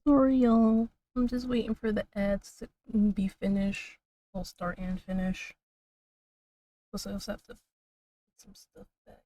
Sorry, y'all. I'm just waiting for the ads to be finished. I'll start and finish. Plus, I also have to put some stuff back.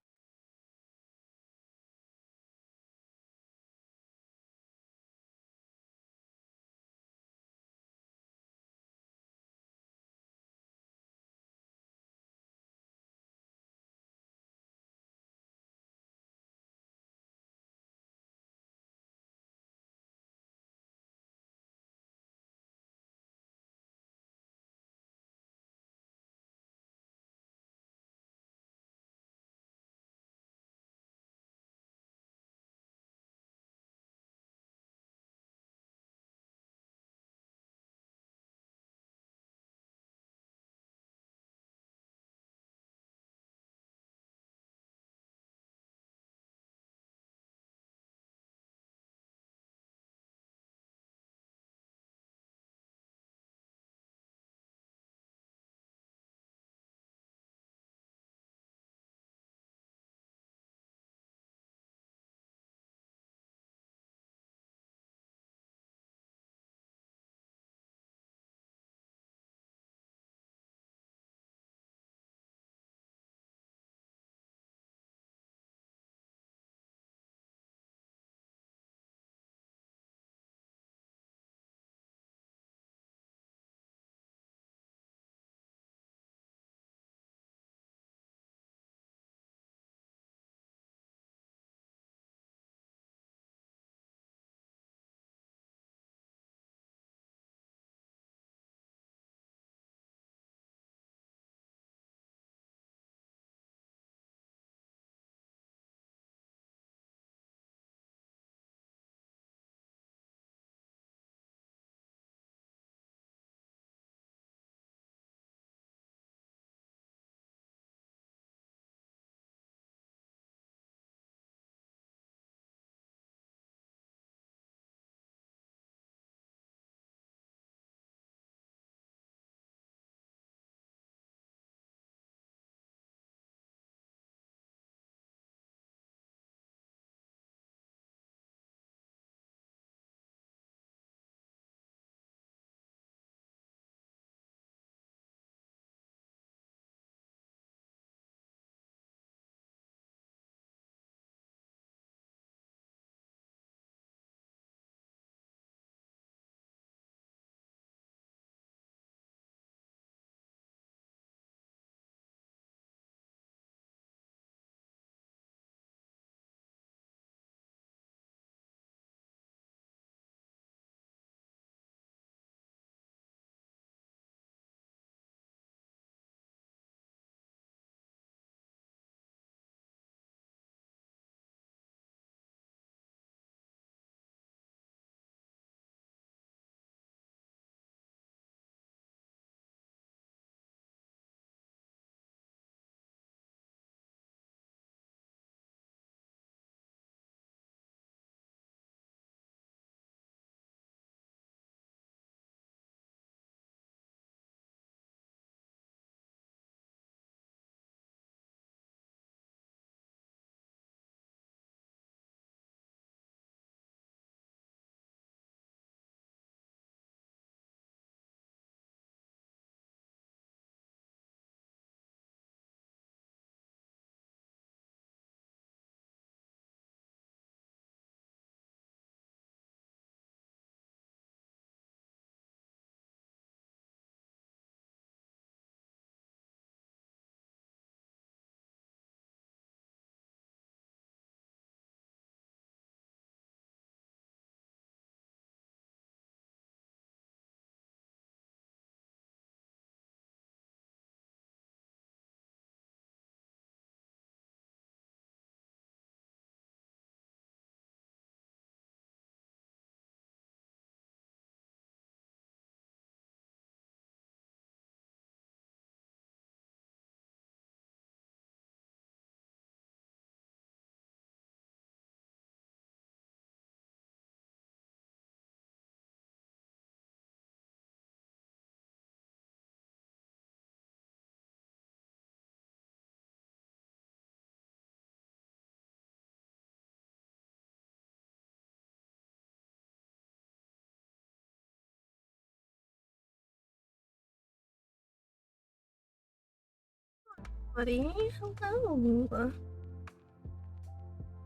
buddy. Hello.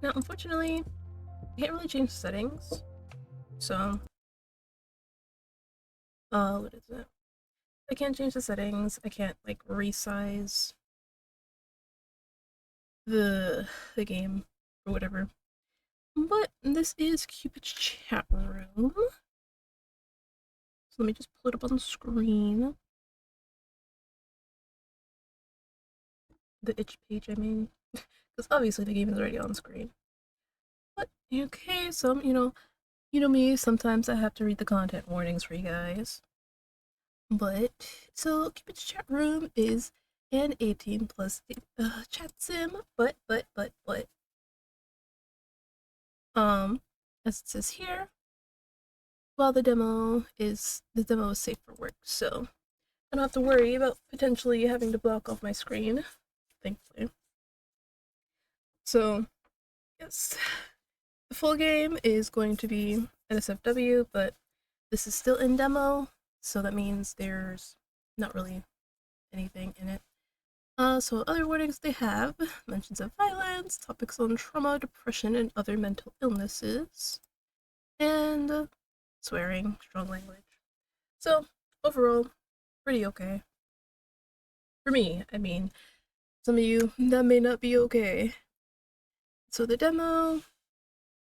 Now, unfortunately, I can't really change the settings. So, what is it? I can't change the settings. I can't like resize the the game or whatever. But this is Cupid's chat room. So let me just pull it up on the screen. The itch page, I mean. Because obviously the game is already on screen. But okay, so you know me, sometimes I have to read the content warnings for you guys. But so Cupid's chat room is an 18 plus chat sim, but um as it says here, while the demo is safe for work, so I don't have to worry about potentially having to block off my screen, thankfully. So yes, the full game is going to be NSFW, but this is still in demo, so that means there's not really anything in it. So other warnings they have mentions of violence, topics on trauma, depression, and other mental illnesses, and swearing, strong language. So overall, pretty okay. For me, I mean, some of you that may not be okay. So the demo,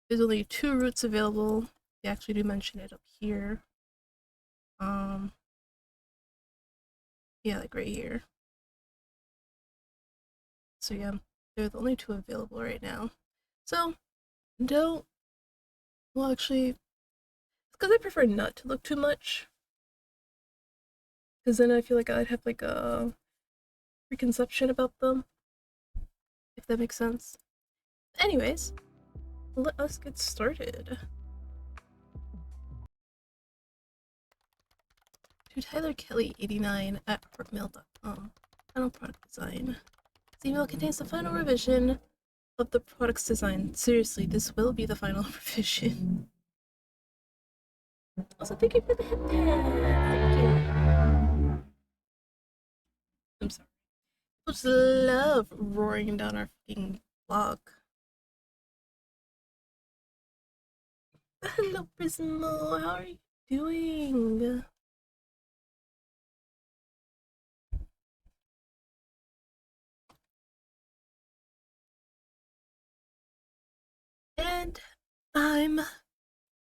there's only 2 routes available. They actually do mention it up here. Um, yeah, like right here. So yeah, they're the only 2 available right now. So don't, well actually, because I prefer not to look too much, because then I feel like I'd have like a preconception about them, if that makes sense. Anyways, let us get started. To Tyler Kelly 89 at hotmail.com. Final product design. This email contains the final revision of the product's design. Seriously, this will be the final revision. Also, thank you for the hip Thank you. I'm sorry. I just love roaring down our fucking block. Hello, Prismo. How are you doing? And I'm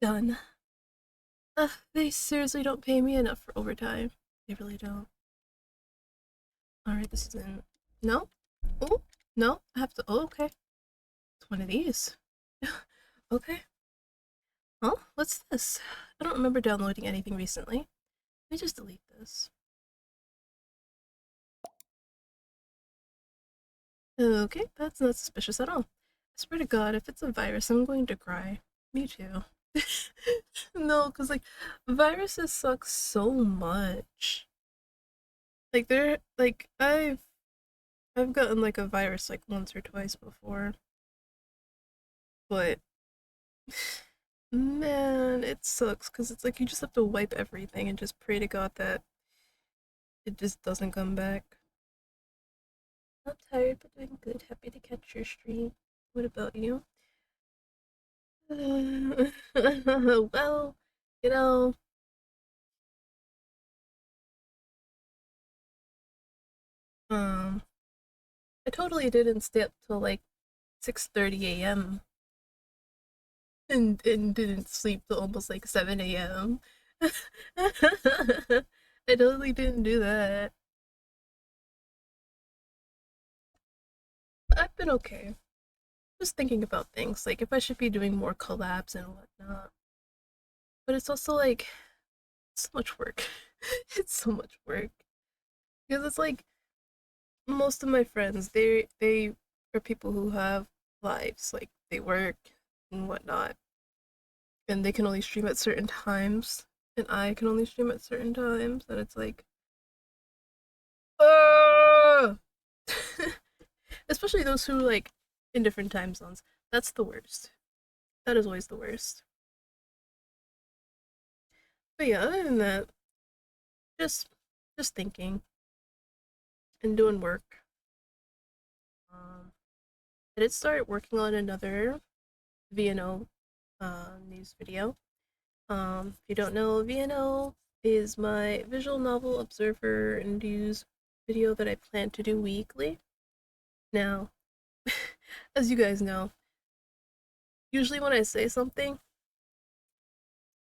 done. They seriously don't pay me enough for overtime. They really don't. Alright, this is in. No? Oh, no. I have to. Oh, okay. It's one of these. Okay. Oh, what's this? I don't remember downloading anything recently. Let me just delete this. Okay, that's not suspicious at all. I swear to God, if it's a virus, I'm going to cry. Me too. No, because like viruses suck so much. Like they're like I've gotten like a virus like once or twice before, but man, it sucks because it's like you just have to wipe everything and just pray to God that it just doesn't come back. I'm tired but doing good. Happy to catch your stream. What about you? Well, you know, um, I totally didn't stay up till like 6:30 a.m. and didn't sleep till almost like 7 a.m. I totally didn't do that. But I've been okay. Just thinking about things like if I should be doing more collabs and whatnot. But it's also like so much work. It's so much work because it's like most of my friends they are people who have lives like they work and whatnot, and they can only stream at certain times, and I can only stream at certain times, and it's like, ah! Especially those who like in different time zones. That's the worst. That is always the worst. But yeah, other than that, just just thinking and doing work. I did start working on another VNO news video. If you don't know, VNO is my visual novel observer and news video that I plan to do weekly. Now, as you guys know, usually when I say something,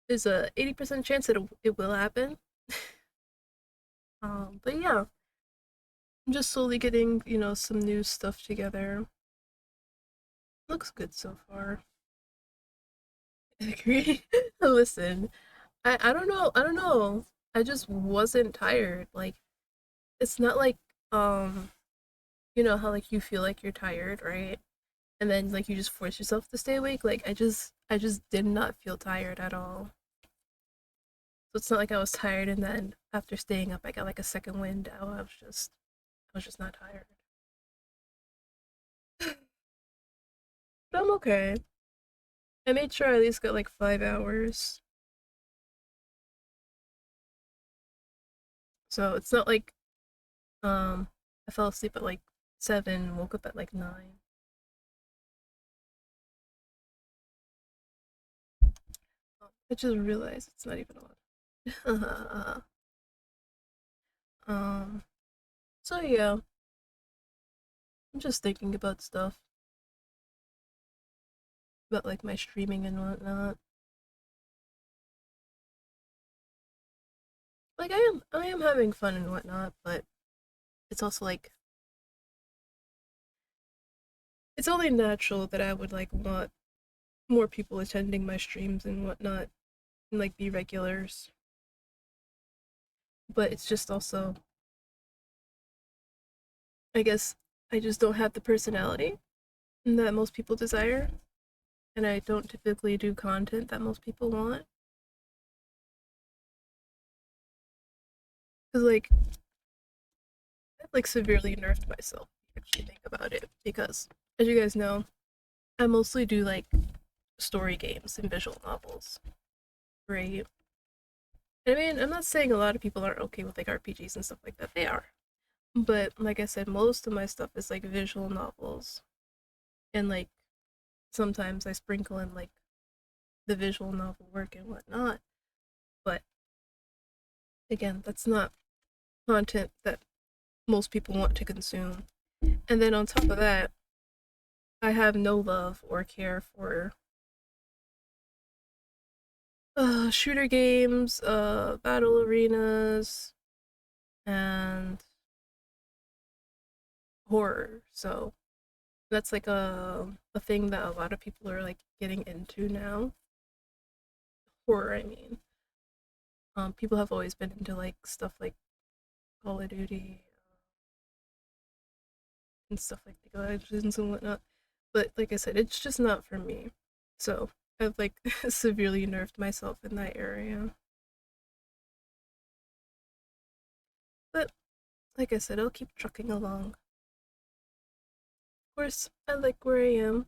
there's a 80% chance that it will happen. But yeah, I'm just slowly getting, some new stuff together. Looks good so far. Agree. Listen, I don't know. I don't know. I just wasn't tired. Like it's not like you know how like you feel like you're tired, right? And then like you just force yourself to stay awake. Like I just did not feel tired at all. So it's not like I was tired and then after staying up I got like a second wind. I was just not tired. But I'm okay. I made sure I at least got like 5 hours. So it's not like I fell asleep at like 7, woke up at like 9. I just realized it's not even on. um, so yeah, I'm just thinking about stuff about like my streaming and whatnot. Like I am having fun and whatnot, but it's also like it's only natural that I would like want more people attending my streams and whatnot and like be regulars. But it's just also I guess I just don't have the personality that most people desire, and I don't typically do content that most people want. Cause like severely nerfed myself. If you actually think about it, because as you guys know, I mostly do like story games and visual novels, right? I mean, I'm not saying a lot of people aren't okay with like RPGs and stuff like that. They are, but like I said, most of my stuff is like visual novels, and like sometimes I sprinkle in like the visual novel work and whatnot. But again, that's not content that most people want to consume. And then on top of that, I have no love or care for shooter games, battle arenas, and horror. So that's like a thing that a lot of people are like getting into now. Horror, I mean. People have always been into like stuff like Call of Duty and stuff like League of Legends and whatnot. But like I said, it's just not for me. So I've like severely nerfed myself in that area. But like I said, I'll keep trucking along. Of course, I like where I am.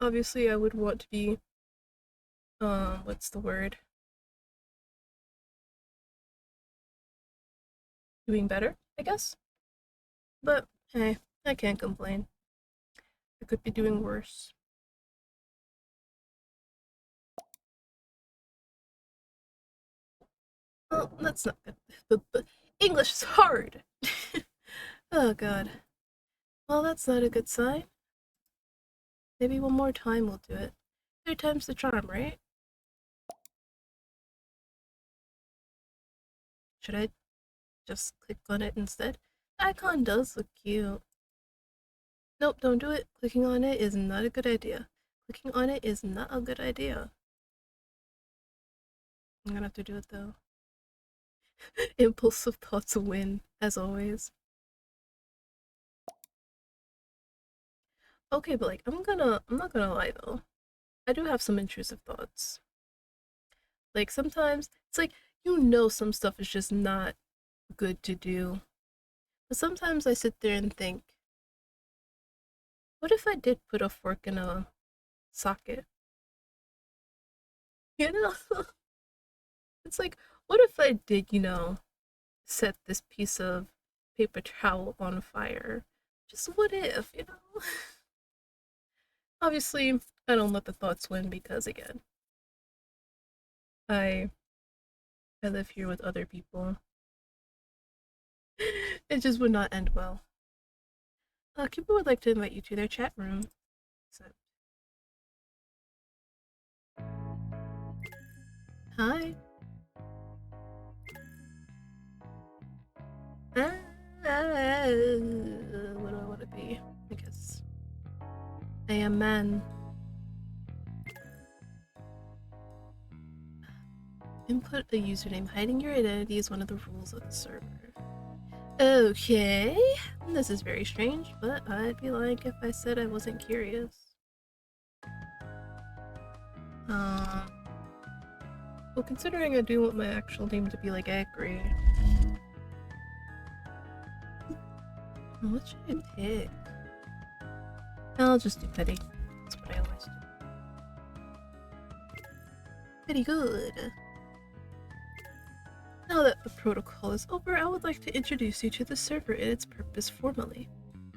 Obviously, I would want to be, what's the word? Doing better, I guess. But hey, I can't complain. I could be doing worse. Well, that's not good. But English is hard. Oh god. Well, that's not a good sign. Maybe one more time we'll do it. Third time's the charm, right? Should I just click on it instead? The icon does look cute. Nope, don't do it. Clicking on it is not a good idea. Clicking on it is not a good idea. I'm gonna have to do it though. Impulsive thoughts win, as always. Okay, but like I'm not gonna lie though. I do have some intrusive thoughts. Like sometimes it's like some stuff is just not good to do. But sometimes I sit there and think, what if I did put a fork in a socket? You know? It's like, what if I did, set this piece of paper towel on fire? Just what if, you know? Obviously, I don't let the thoughts win because, again, I live here with other people. It just would not end well. Cupid would like to invite you to their chat room. So, hi. What do I want to be? I guess I am man. Input a username. Hiding your identity is one of the rules of the server. Okay, this is very strange, but I'd be lying if I said I wasn't curious. Well, considering I do want my actual name to be like Acri, what should I pick? I'll just do Petty. That's what I always do. Pretty good. Now that the protocol is over, I would like to introduce you to the server and its purpose formally.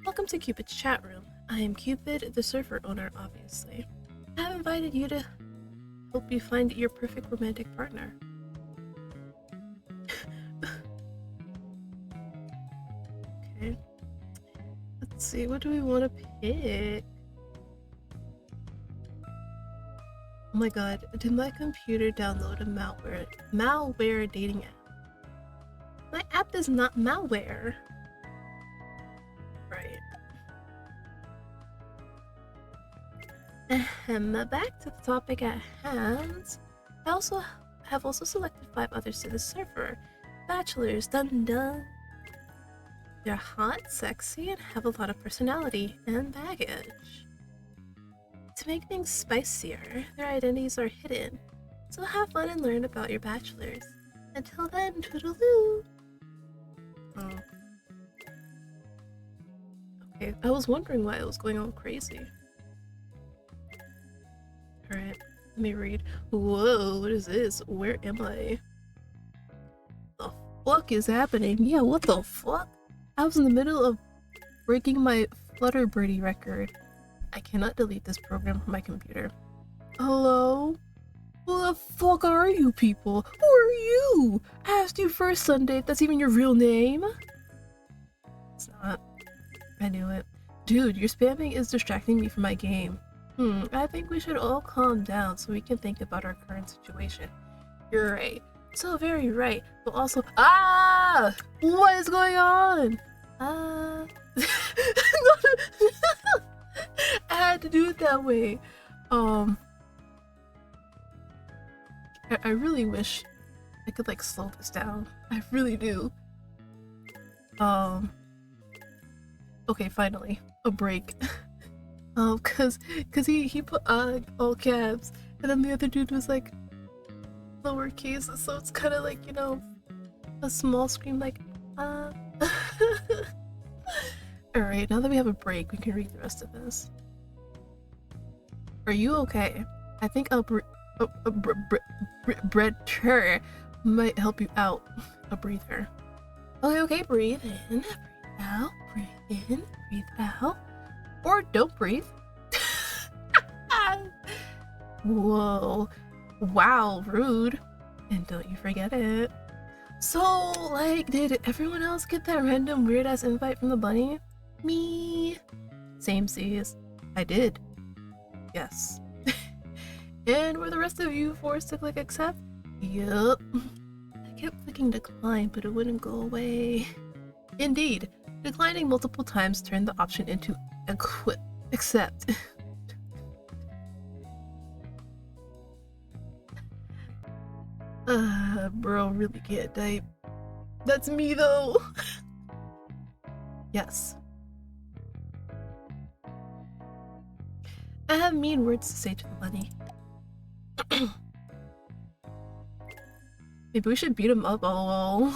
Welcome to Cupid's chat room. I am Cupid, the server owner, obviously. I have invited you to help you find your perfect romantic partner. Okay. Let's see, what do we want to pick? Oh my god, did my computer download a malware dating app? My app is not malware. Right. Back to the topic at hand. I have also selected 5 others to the server. Bachelors, dun dun. They're hot, sexy, and have a lot of personality and baggage. To make things spicier, their identities are hidden. So have fun and learn about your bachelors. Until then, toodaloo! Oh. Okay, I was wondering why it was going all crazy. Alright, let me read. Whoa, what is this? Where am I? The fuck is happening? Yeah, what the fuck? I was in the middle of breaking my Flutter Birdie record. I cannot delete this program from my computer. Hello? Who the fuck are you people? Who are you? I asked you first, Sunday, if that's even your real name. It's not. I knew it. Dude, your spamming is distracting me from my game. I think we should all calm down so we can think about our current situation. You're right. So very right, but also— Ah! What is going on? I had to do it that way. I really wish I could like slow this down. I really do. Okay, finally, a break. Cause he put all caps, and then the other dude was like lowercase, so it's kind of like, you know, a small scream like Alright, now that we have a break, we can read the rest of this. Are you okay? I think breather might help you out. A breather. Okay, breathe in, breathe out, breathe in, breathe out. Or don't breathe. Whoa. Wow, rude. And don't you forget it. So, like, did everyone else get that random weird-ass invite from the bunny? Me. Same seas. I did. Yes. And were the rest of you forced to click accept? Yup. I kept clicking decline, but it wouldn't go away. Indeed, declining multiple times turned the option into accept. Bro, really can't type. That's me though. Yes. I have mean words to say to the bunny. Maybe we should beat him up, lol.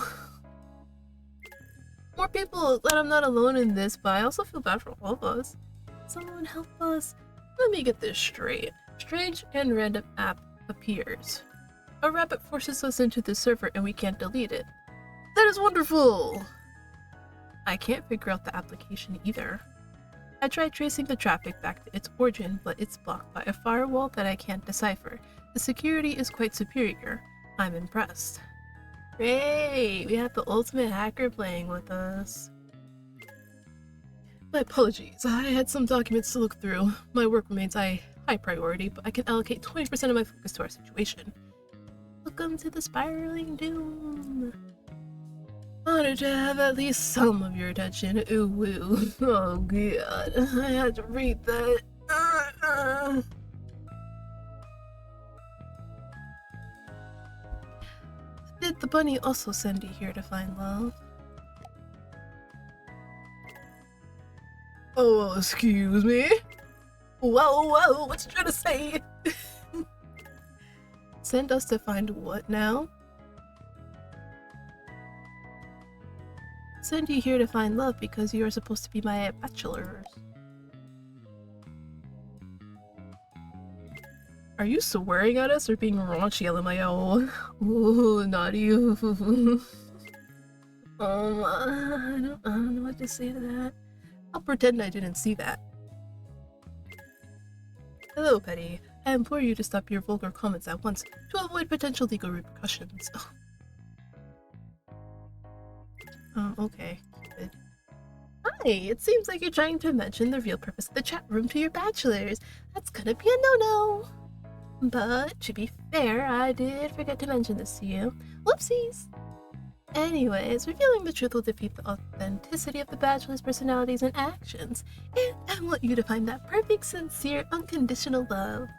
More people, that I'm not alone in this, but I also feel bad for all of us. Someone help us. Let me get this straight. Strange and random app appears. A rabbit forces us into the server and we can't delete it. That is wonderful! I can't figure out the application either. I tried tracing the traffic back to its origin, but it's blocked by a firewall that I can't decipher. The security is quite superior. I'm impressed. Great! We have the ultimate hacker playing with us. My apologies, I had some documents to look through. My work remains high priority, but I can allocate 20% of my focus to our situation. Welcome to the spiraling doom. Honored to have at least some of your attention. Ooh, woo. Oh god, I had to read that. Did the bunny also send you here to find love? Oh, excuse me? Whoa, what you trying to say? Send us to find what now? Send you here to find love because you are supposed to be my bachelors. Are you swearing at us or being raunchy, LMAO? Ooh, not you. I don't know what to say to that. I'll pretend I didn't see that. Hello, Petty. I implore you to stop your vulgar comments at once to avoid potential legal repercussions. Okay, Cupid. Hi, it seems like you're trying to mention the real purpose of the chat room to your bachelors. That's gonna be a no-no. But, to be fair, I did forget to mention this to you. Whoopsies! Anyways, revealing the truth will defeat the authenticity of the bachelor's personalities and actions, and I want you to find that perfect, sincere, unconditional love.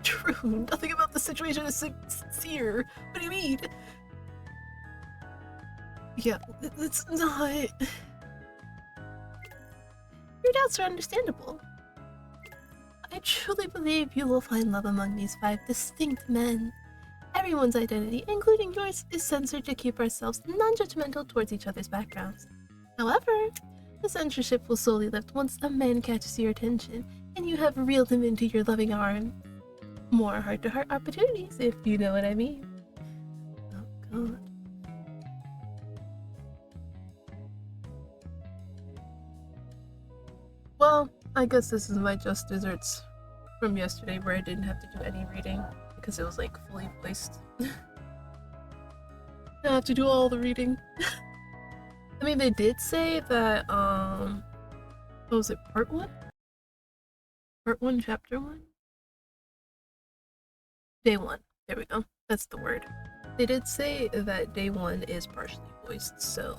True, nothing about the situation is sincere. What do you mean? Yeah, it's not. Your doubts are understandable. I truly believe you will find love among these 5 distinct men. Everyone's identity, including yours, is censored to keep ourselves non-judgmental towards each other's backgrounds. However, the censorship will slowly lift once a man catches your attention and you have reeled him into your loving arms. More heart-to-heart opportunities, if you know what I mean. Oh god. Well, I guess this is my just desserts from yesterday where I didn't have to do any reading because it was like fully placed. I have to do all the reading. I mean, they did say that, what was it, part 1? Part 1, chapter 1? Day 1. There we go. That's the word. They did say that day 1 is partially voiced, so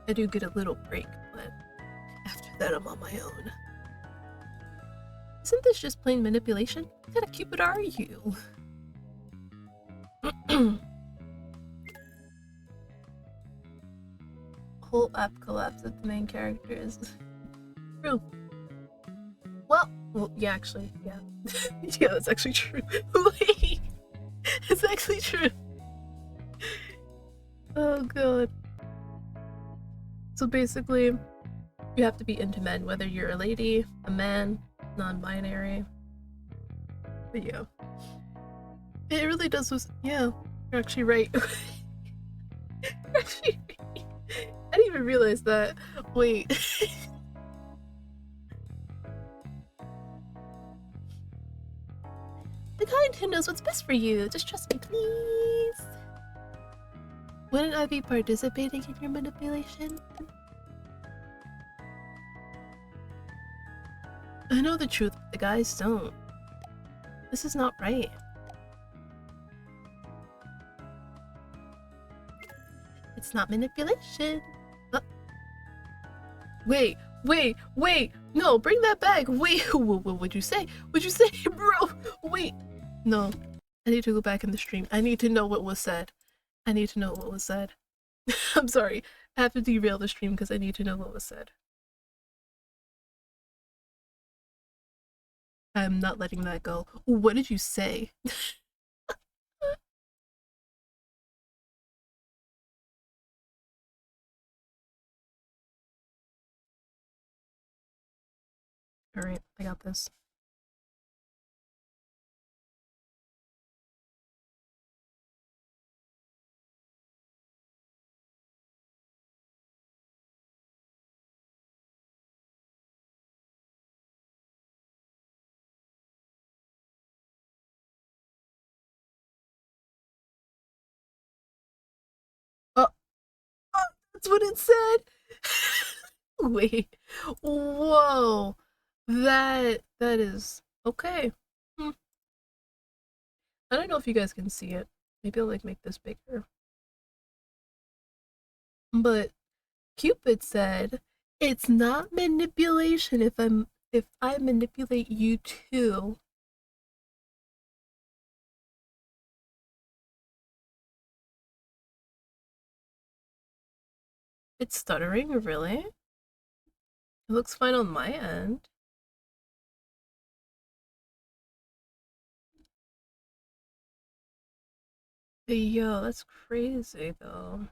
I do get a little break, but after that I'm on my own. Isn't this just plain manipulation? What kind of Cupid are you? Whole app collapsed if the main character is true. Well, yeah, actually, yeah. Yeah, that's actually true. Wait! It's actually true. Oh god. So basically, you have to be into men, whether you're a lady, a man, non-binary. But yeah. It really does was yeah, you're actually right. You're actually right. I didn't even realize that. Wait. The kind who knows what's best for you. Just trust me, please. Wouldn't I be participating in your manipulation? I know the truth, but the guys don't. This is not right. It's not manipulation. Wait. No, bring that back. Wait, what would you say? What'd you say, bro? Wait. No. I need to go back in the stream. I need to know what was said. I need to know what was said. I'm sorry. I have to derail the stream because I need to know what was said. I'm not letting that go. What did you say? Alright, I got this. That's what it said. Wait. Whoa. That is okay. Hmm. I don't know if you guys can see it. Maybe I'll like make this bigger. But Cupid said, "It's not manipulation if I manipulate you too." It's stuttering, really? It looks fine on my end. But yo, that's crazy though.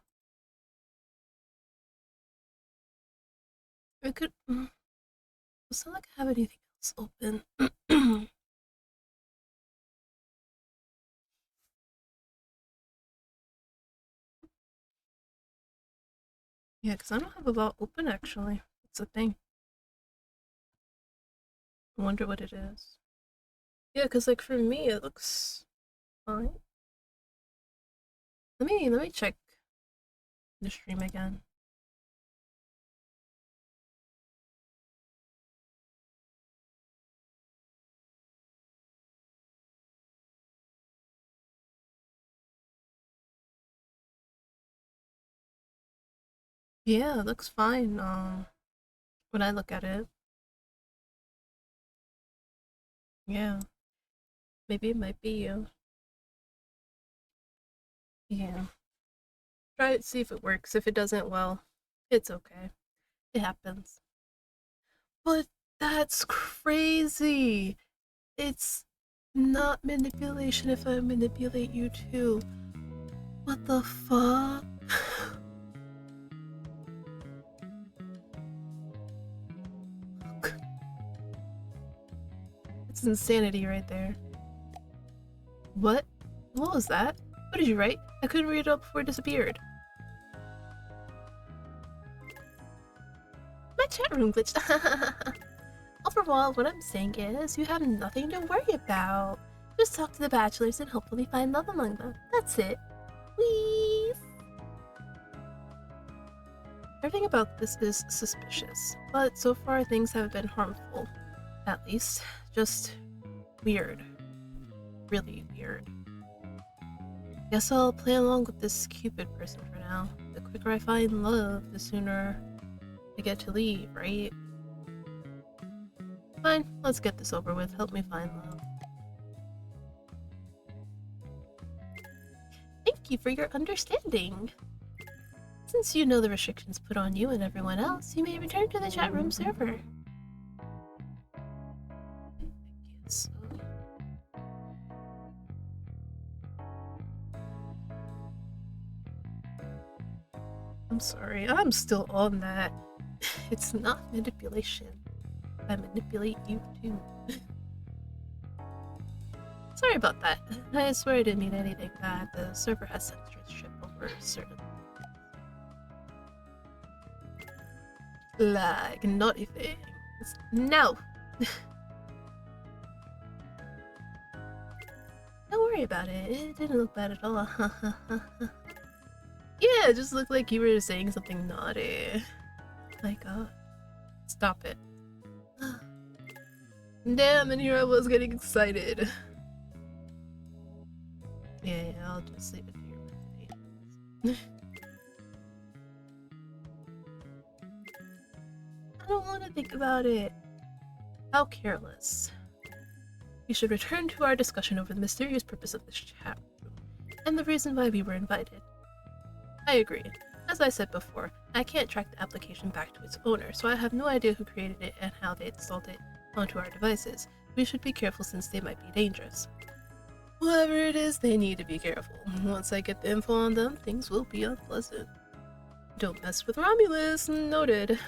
I could. It's not like I have anything else open. Yeah, because I don't have a lot open actually. It's a thing. I wonder what it is. Yeah, because like for me, it looks fine. Let me check the stream again. Yeah, it looks fine. When I look at it, yeah, maybe it might be you. Yeah, try it, see if it works. If it doesn't, well, it's okay. It happens. But that's crazy. It's not manipulation if I manipulate you too. What the fuck? It's insanity right there. What? What was that? What did you write? I couldn't read it up before it disappeared. My chat room glitched. Overall, what I'm saying is, you have nothing to worry about. Just talk to the bachelors and hopefully find love among them. That's it. Please. Everything about this is suspicious, but so far things have been harmful. At least, just weird. Really weird. Guess I'll play along with this Cupid person for now. The quicker I find love, the sooner I get to leave, right? Fine, let's get this over with. Help me find love. Thank you for your understanding. Since you know the restrictions put on you and everyone else, you may return to the chat room server. Yes. I'm sorry, I'm still on that. It's not manipulation. I manipulate you too. Sorry about that. I swear I didn't mean anything bad. The server has censorship over certain like naughty things. No! Don't worry about it. It didn't look bad at all. Yeah, it just looked like you were saying something naughty. Like, stop it. Damn, and here I was getting excited. Yeah, I'll just leave it to your imagination. I don't want to think about it. How careless. We should return to our discussion over the mysterious purpose of this chat room, and the reason why we were invited. I agree. As I said before, I can't track the application back to its owner, so I have no idea who created it and how they installed it onto our devices. We should be careful since they might be dangerous. Whoever it is, they need to be careful. Once I get the info on them, things will be unpleasant. Don't mess with Romulus, noted.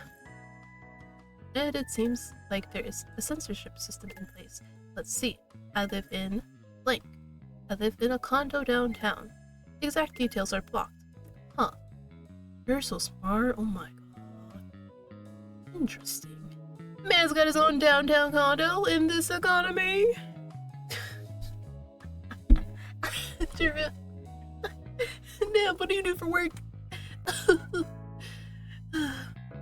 And it seems like there is a censorship system in place. Let's see. I live in blank. I live in a condo downtown. Exact details are blocked. Huh. You're so smart. Oh my god. Interesting. Man's got his own downtown condo in this economy. Damn, what do you do for work?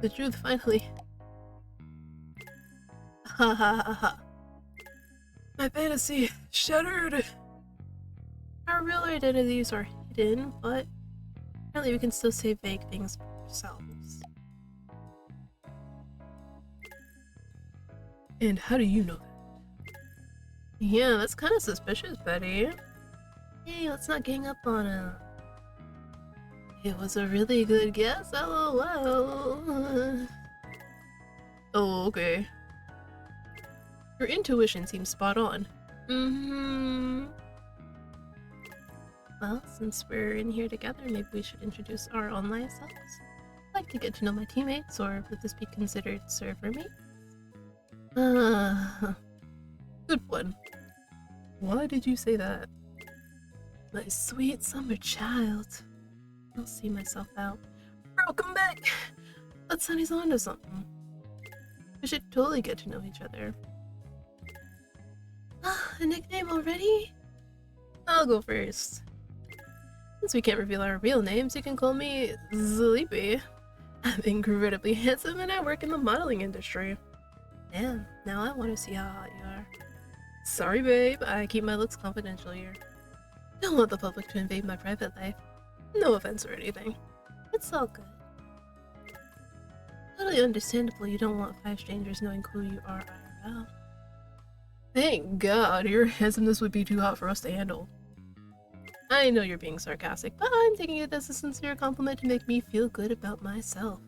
The truth finally. Ha ha ha ha. My fantasy shattered. Our real identities are hidden, but apparently we can still say vague things about ourselves. And how do you know that? Yeah, that's kind of suspicious, Betty. Hey, let's not gang up on him. It was a really good guess, lol. Oh, okay. Your intuition seems spot on. Well, since we're in here together, maybe we should introduce our online selves. I'd like to get to know my teammates, or would this be considered server mates? Good one. Why did you say that? My sweet summer child. I'll see myself out. Bro, come back! That Sunny's onto something. We should totally get to know each other. A nickname already? I'll go first. Since we can't reveal our real names, you can call me Sleepy. I'm incredibly handsome and I work in the modeling industry. Damn, now I want to see how hot you are. Sorry babe, I keep my looks confidential here. Don't want the public to invade my private life. No offense or anything. It's all good. Totally understandable you don't want 5 strangers knowing who you are IRL. Thank God, your handsomeness would be too hot for us to handle. I know you're being sarcastic, but I'm taking it as a sincere compliment to make me feel good about myself.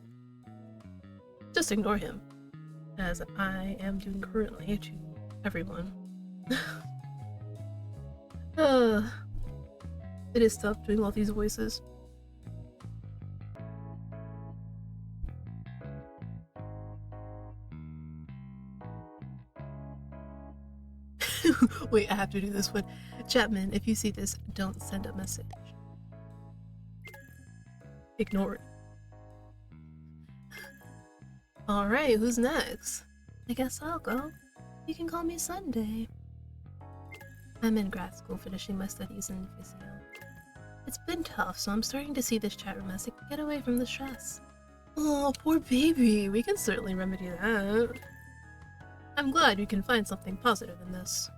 Just ignore him, as I am doing currently to everyone. It is tough doing all these voices. Wait, I have to do this one. Chapman, if you see this, don't send a message. Ignore it. Alright, who's next? I guess I'll go. You can call me Sunday. I'm in grad school finishing my studies in physio. It's been tough, so I'm starting to see this chat room as a getaway from the stress. Oh, poor baby. We can certainly remedy that. I'm glad you can find something positive in this.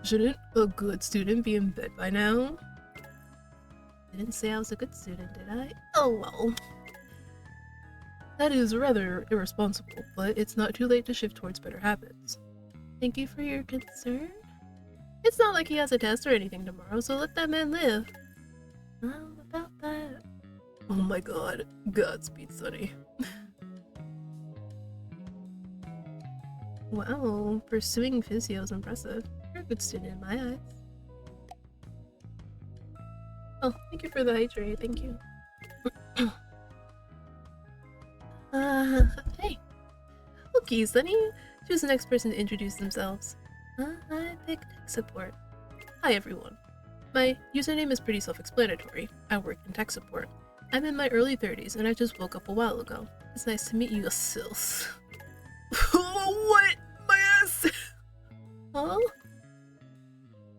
Shouldn't a good student be in bed by now? I didn't say I was a good student, did I? Oh well. That is rather irresponsible, but it's not too late to shift towards better habits. Thank you for your concern. It's not like he has a test or anything tomorrow, so let that man live. Well, about that. Oh my god. Godspeed, Sonny. Wow, pursuing physio is impressive. You're a good student in my eyes. Oh, thank you for the hydrate, thank you. Hey. Okay, Sunny. Choose the next person to introduce themselves. I picked tech support. Hi everyone. My username is pretty self-explanatory. I work in tech support. I'm in my early 30s and I just woke up a while ago. It's nice to meet you, Sils. What? My ass! Huh?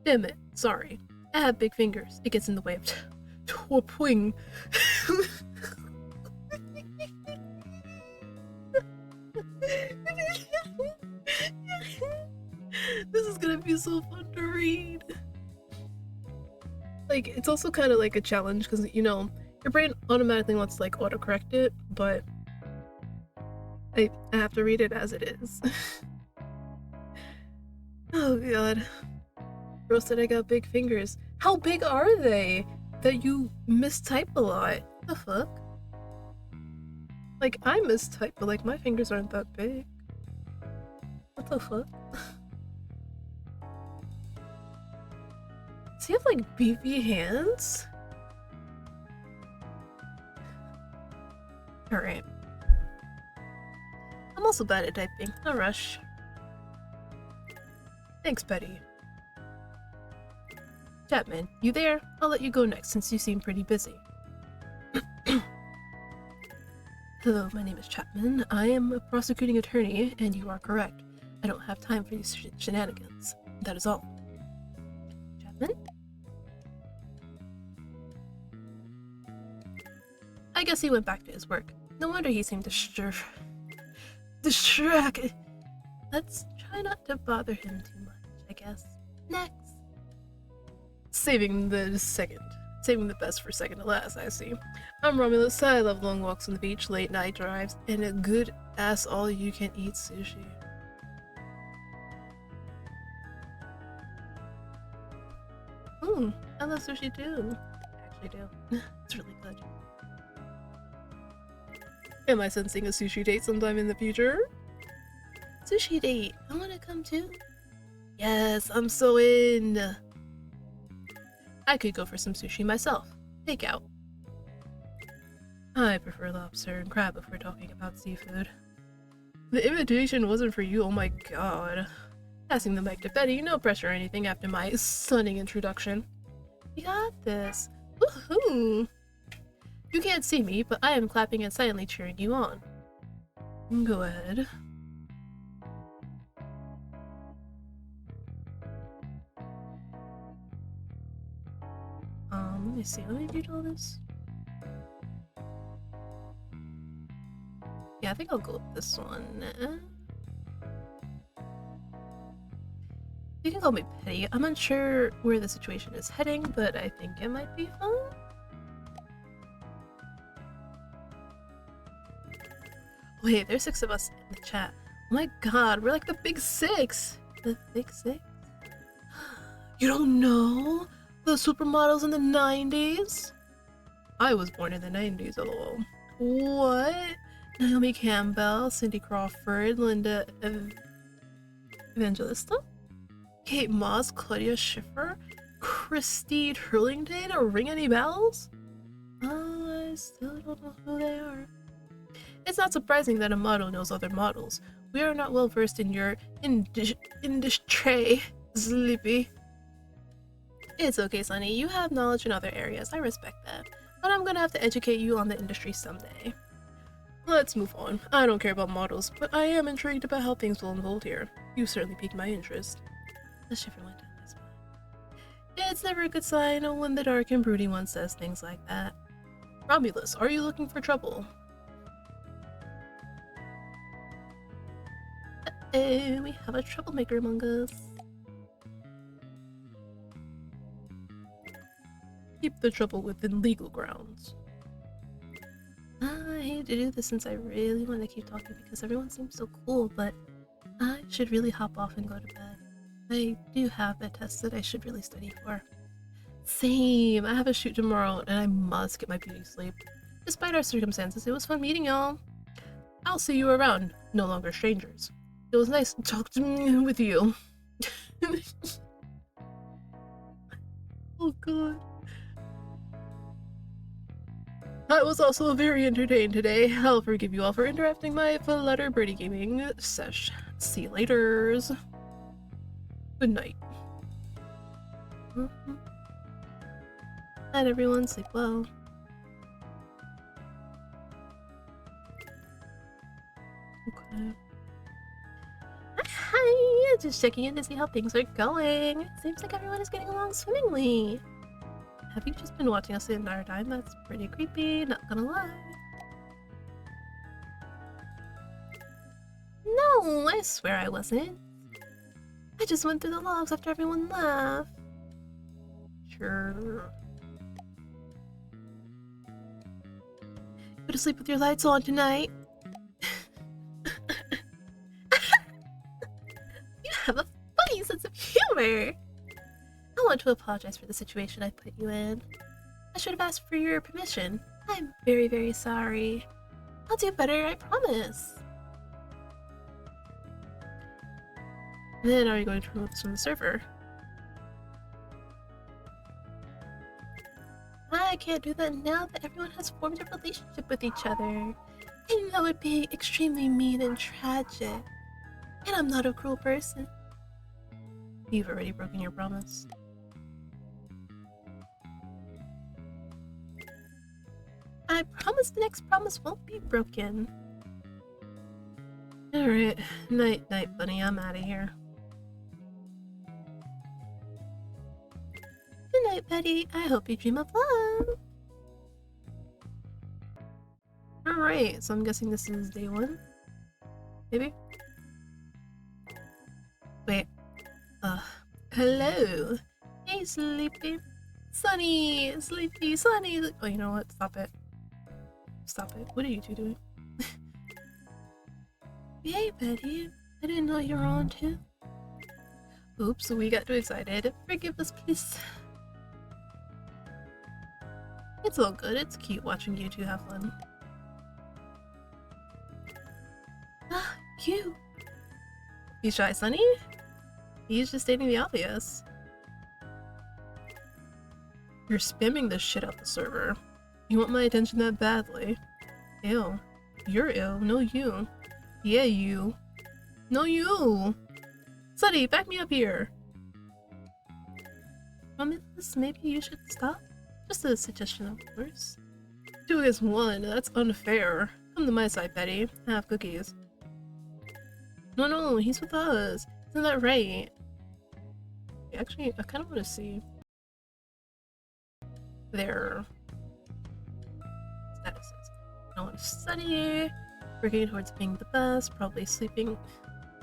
Damn it, sorry. I have big fingers. It gets in the way of twerping. This is gonna be so fun to read. Like, it's also kind of like a challenge because, you know, your brain automatically wants to like autocorrect it, but I have to read it as it is. Oh god. Bro said I got big fingers. How big are they? That you mistype a lot. What the fuck? Like, I mistype, but like my fingers aren't that big. What the fuck? Does he have like beefy hands? Alright. I'm also bad at typing. No rush. Thanks, Betty. Chapman, you there? I'll let you go next since you seem pretty busy. Hello, my name is Chapman. I am a prosecuting attorney, and you are correct. I don't have time for these shenanigans. That is all. Chapman? I guess he went back to his work. No wonder he seemed distracted. Let's try not to bother him too much, I guess. Next. Saving the best for second to last, I see. I'm Romulus. I love long walks on the beach, late night drives, and a good ass all-you-can-eat sushi. I love sushi too. I actually do. It's really good. Am I sensing a sushi date sometime in the future? Sushi date. I want to come too. Yes, I'm so in. I could go for some sushi myself. Takeout. I prefer lobster and crab if we're talking about seafood. The invitation wasn't for you, oh my god. Passing the mic to Betty, no pressure or anything after my stunning introduction. You got this. Woohoo! You can't see me, but I am clapping and silently cheering you on. Go ahead. Let me see, let me read all this. Yeah, I think I'll go with this one. You can call me Petty. I'm unsure where the situation is heading, but I think it might be fun. Wait, there's 6 of us in the chat. Oh my god, we're like the big 6! The big 6? You don't know? The supermodels in the 90s? I was born in the 90s, lol. What? Naomi Campbell, Cindy Crawford, Linda Evangelista? Kate Moss, Claudia Schiffer, Christy Turlington, ring any bells? Oh, I still don't know who they are. It's not surprising that a model knows other models. We are not well versed in your industry, Sleepy. It's okay, Sonny. You have knowledge in other areas. I respect that. But I'm gonna have to educate you on the industry someday. Let's move on. I don't care about models, but I am intrigued about how things will unfold here. You certainly piqued my interest. The shiver went down my spine. It's never a good sign when the dark and broody one says things like that. Romulus, are you looking for trouble? Uh-oh, we have a troublemaker among us. Keep the trouble within legal grounds. I hate to do this since I really want to keep talking because everyone seems so cool, but I should really hop off and go to bed. I do have a test that I should really study for. Same! I have a shoot tomorrow and I must get my beauty sleep. Despite our circumstances, it was fun meeting y'all. I'll see you around, no longer strangers. It was nice to talk to me with you. Oh god. I was also very entertained today. I'll forgive you all for interrupting my Flutter Birdie gaming sesh. See you laters. Good night. Night everyone, sleep well. Okay. Hi! Just checking in to see how things are going. Seems like everyone is getting along swimmingly. Have you just been watching us the entire time? That's pretty creepy, not gonna lie. No, I swear I wasn't. I just went through the logs after everyone left. Sure. Go to sleep with your lights on tonight. You have a funny sense of humor. I want to apologize for the situation I put you in. I should have asked for your permission. I'm very, very sorry. I'll do better, I promise. Then are you going to remove this from the server? I can't do that now that everyone has formed a relationship with each other. And that would be extremely mean and tragic. And I'm not a cruel person. You've already broken your promise. I promise the next promise won't be broken. Alright, night night bunny, I'm out of here. Good night, Betty. I hope you dream of love. Alright, so I'm guessing this is day 1? Maybe? Wait. Hello! Hey, Sleepy! Sunny! Sleepy! Sunny! Oh, you know what? Stop it. Stop it. What are you two doing? Hey, Betty. I didn't know you were on too. Oops, we got too excited. Forgive us, please. It's all good. It's cute watching you two have fun. Ah, cute. You shy, Sunny? He's just stating the obvious. You're spamming this shit out the server. You want my attention that badly. Ew. You're ill. No, you. Yeah, you. No, you! Sunny, back me up here! Romulus, maybe you should stop? Just a suggestion, of course. 2 against 1, that's unfair. Come to my side, Betty. Have cookies. No, he's with us. Isn't that right? Actually, I kind of want to see their statuses. I want to study, working towards being the best, probably sleeping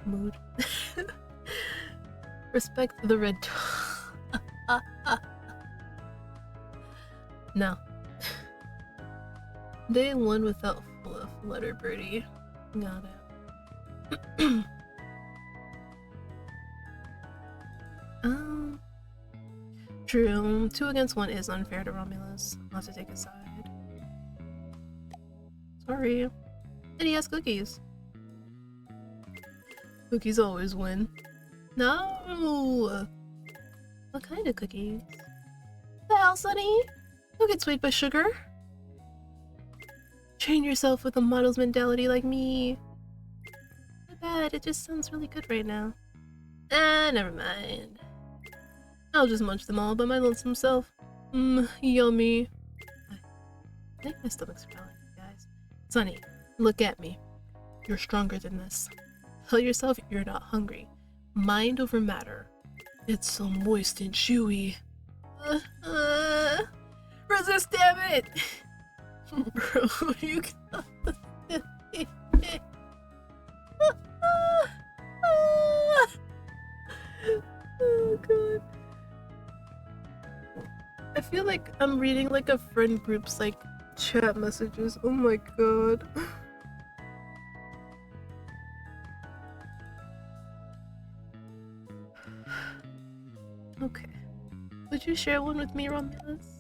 mood. Respect the red. No. Day 1 without fluff, letter birdie. Got it. True. 2 against 1 is unfair to Romulus. I'll have to take a side. Sorry. And he has cookies. Cookies always win. No! What kind of cookies? The hell, Sunny? Don't get swayed by sugar. Train yourself with a model's mentality like me. Not bad, it just sounds really good right now. Never mind. I'll just munch them all by my lonesome self. Yummy. I think my stomach's growling, guys. Sunny, look at me. You're stronger than this. Tell yourself you're not hungry. Mind over matter. It's so moist and chewy. Resist, damn it! Bro, you got oh god. I feel like I'm reading like a friend group's like chat messages. Oh my god. Okay. Would you share one with me, Romulus?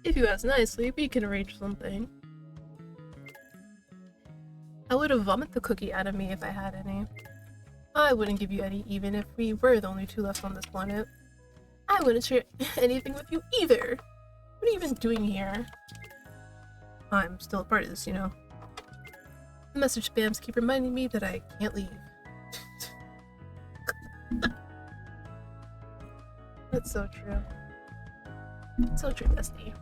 If you ask nicely, we can arrange something. I would have vomited the cookie out of me if I had any. I wouldn't give you any even if we were the only 2 left on this planet. I wouldn't share anything with you either. What are you even doing here? I'm still a part of this, you know. The message spams keep reminding me that I can't leave. That's so true. So true, bestie.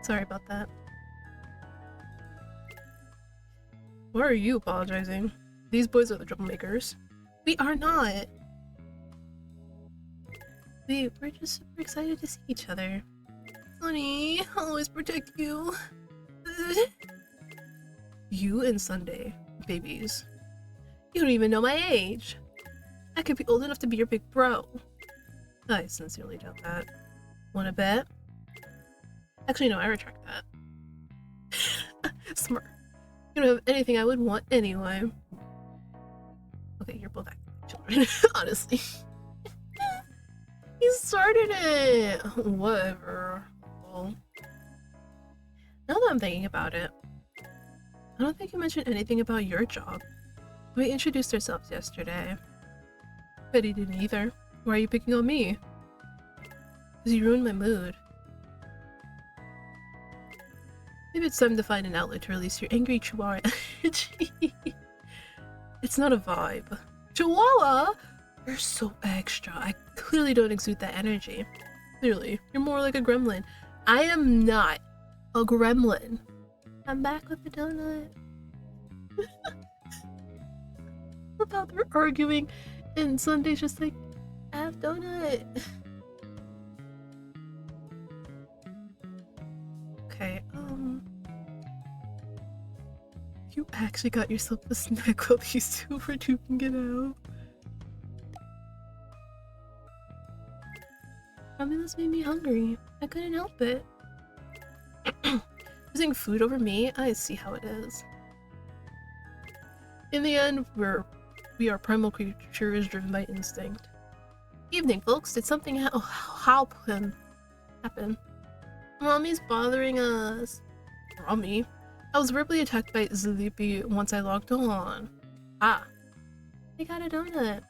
Sorry about that. Why are you apologizing? These boys are the troublemakers. We are not! We're just super excited to see each other. Sunny, I'll always protect you. You and Sunday, babies. You don't even know my age. I could be old enough to be your big bro. I sincerely doubt that. Wanna bet? Actually, no, I retract that. Smart. You don't have anything I would want anyway. Okay, you're both acting like children, honestly. You started it! Whatever. Well, now that I'm thinking about it, I don't think you mentioned anything about your job. We introduced ourselves yesterday. Betty didn't either. Why are you picking on me? Because you ruined my mood. Maybe it's time to find an outlet to release your angry chihuahua energy. It's not a vibe. Chihuahua? You're so extra. I clearly don't exude that energy. Clearly, you're more like a gremlin. I am not a gremlin. I'm back with the donut. About they're arguing, and Sunday's just like, I half donut. Okay, you actually got yourself a snack while these two were duking it out. Romulus made me hungry. I couldn't help it. Choosing food over me? I see how it is. In the end, we are primal creatures driven by instinct. Evening, folks. Did something happen? Mommy's bothering us. Mommy? I was verbally attacked by Sleepy once I logged on. Ah. I got a donut.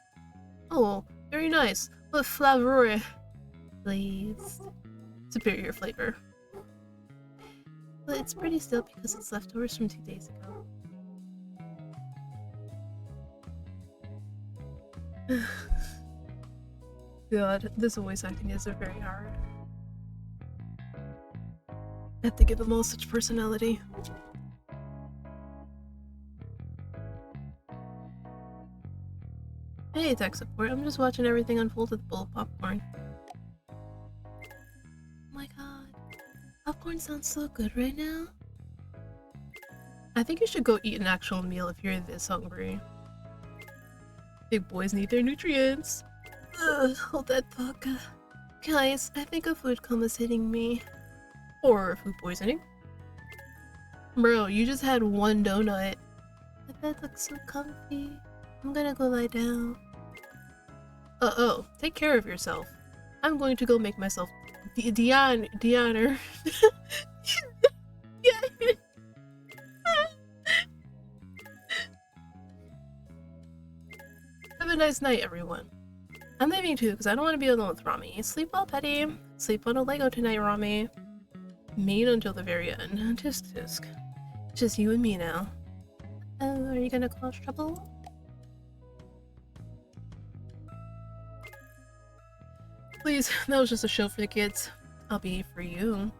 Oh, very nice. With flavor, please. Superior flavor. But it's pretty still because it's leftovers from 2 days ago. God, this voice acting is very hard. I have to give them all such personality. Hey, tech support. I'm just watching everything unfold with a bowl of popcorn. Oh my god. Popcorn sounds so good right now. I think you should go eat an actual meal if you're this hungry. Big boys need their nutrients. Ugh, hold that thought. Guys, I think a food coma is hitting me. Or food poisoning. Bro, you just had one donut. The bed looks so comfy. I'm gonna go lie down. Oh, take care of yourself. I'm going to go make myself Deanna. Have a nice night, everyone. I'm leaving too, because I don't want to be alone with Rami. Sleep well, Petty. Sleep on a Lego tonight, Rami. Mean until the very end. Tisk. Just you and me now. Are you gonna cause trouble? Please, that was just a show for the kids. I'll be for you.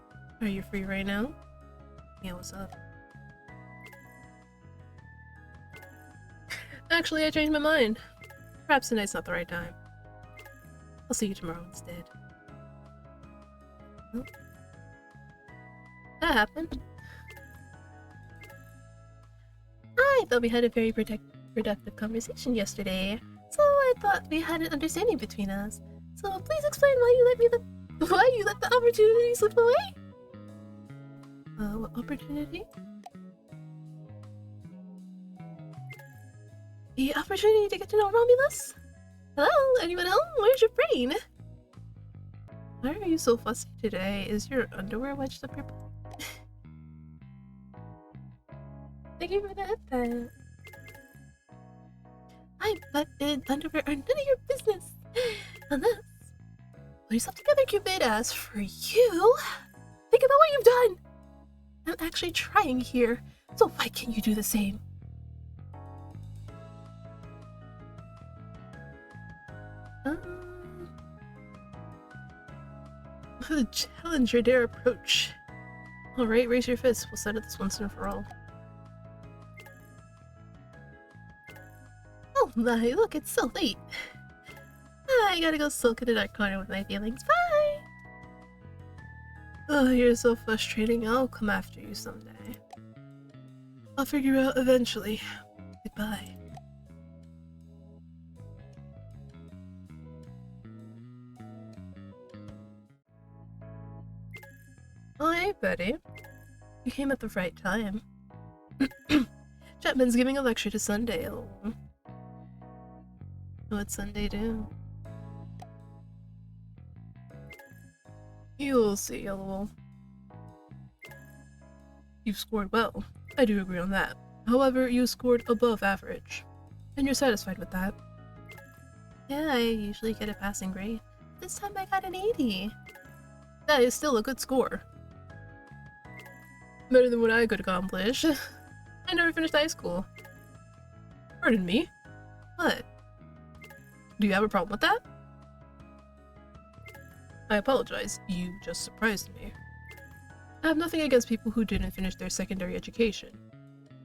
Are you free right now? Yeah, what's up? Actually, I changed my mind. Perhaps tonight's not the right time. I'll see you tomorrow instead. Oh. That happened. I thought we had a very productive conversation yesterday, so I thought we had an understanding between us. So please explain why you let the opportunity slip away? What opportunity? The opportunity to get to know Romulus? Hello? Anyone home? Where's your brain? Why are you so fussy today? Is your underwear wedged up your butt? Thank you for the headband. My butt and underwear are none of your business. Unless... Pull yourself together, Cupid. As for you... Think about what you've done! I'm actually trying here, so why can't you do the same? Challenge your dare approach. Alright, raise your fist. We'll settle this once and for all. Oh my, look, it's so late. I gotta go sulk in a dark corner with my feelings. Bye! Oh, you're so frustrating. I'll come after you someday. I'll figure out eventually. Goodbye. Oh, hey, Betty. You came at the right time. Chapman's giving a lecture to Sunday. What'd Sunday do? You'll see, lol. You've scored well. I do agree on that. However, you scored above average. And you're satisfied with that. Yeah, I usually get a passing grade. This time I got an 80. That is still a good score. Better than what I could accomplish. I never finished high school. Pardon me? What? Do you have a problem with that? I apologize. You just surprised me. I have nothing against people who didn't finish their secondary education.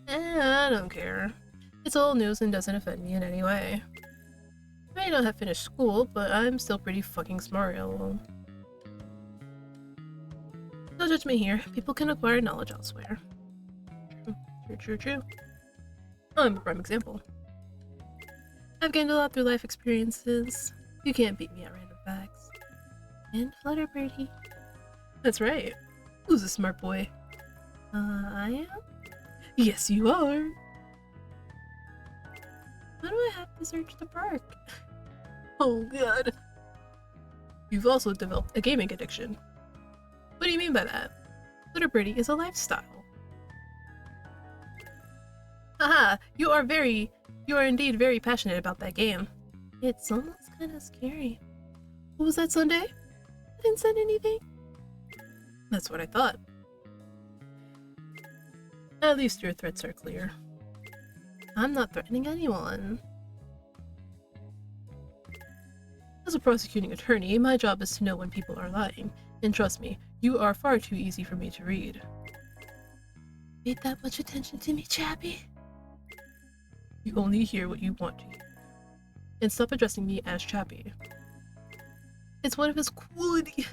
I don't care. It's old news and doesn't offend me in any way. My may not have finished school, but I'm still pretty fucking smart, lol. No judgment here. People can acquire knowledge elsewhere. True. I'm a prime example. I've gained a lot through life experiences. You can't beat me at random facts. And Flutter Birdie. That's right. Who's a smart boy? I am? Yes, you are. Why do I have to search the park? Oh god. You've also developed a gaming addiction. What do you mean by that? Flutter Birdie is a lifestyle. Haha, you are indeed very passionate about that game. It's almost kind of scary. What was that, Sunday? I didn't send anything. That's what I thought. At least your threats are clear. I'm not threatening anyone. As a prosecuting attorney, my job is to know when people are lying. And trust me, you are far too easy for me to read. Paid that much attention to me, Chappie? You only hear what you want to hear. And stop addressing me as Chappie. It's one of his qualities.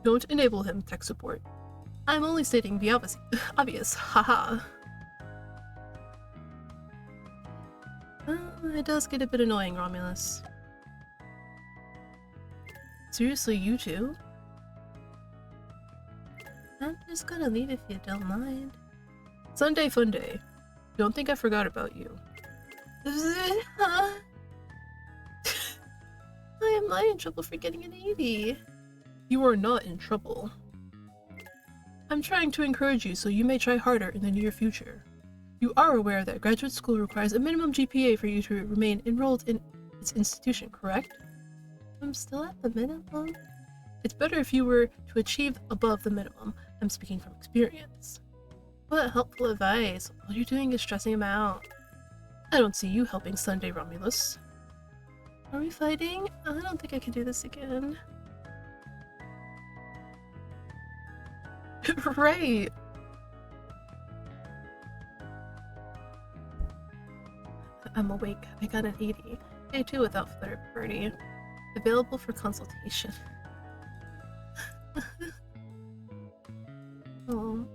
Don't enable him, tech support. I'm only stating the obvious, haha. It does get a bit annoying, Romulus. Seriously, you too? I'm just gonna leave if you don't mind. Sunday fun day. Don't think I forgot about you. Am I in trouble for getting an 80? You are not in trouble. I'm trying to encourage you so you may try harder in the near future. You are aware that graduate school requires a minimum GPA for you to remain enrolled in its institution, correct? I'm still at the minimum. It's better if you were to achieve above the minimum. I'm speaking from experience. What helpful advice. All you're doing is stressing him out. I don't see you helping Sunday, Romulus. Are we fighting? I don't think I can do this again. Right. I'm awake. I got an 80. Day 2 without Flutter Birdie. Available for consultation. Oh.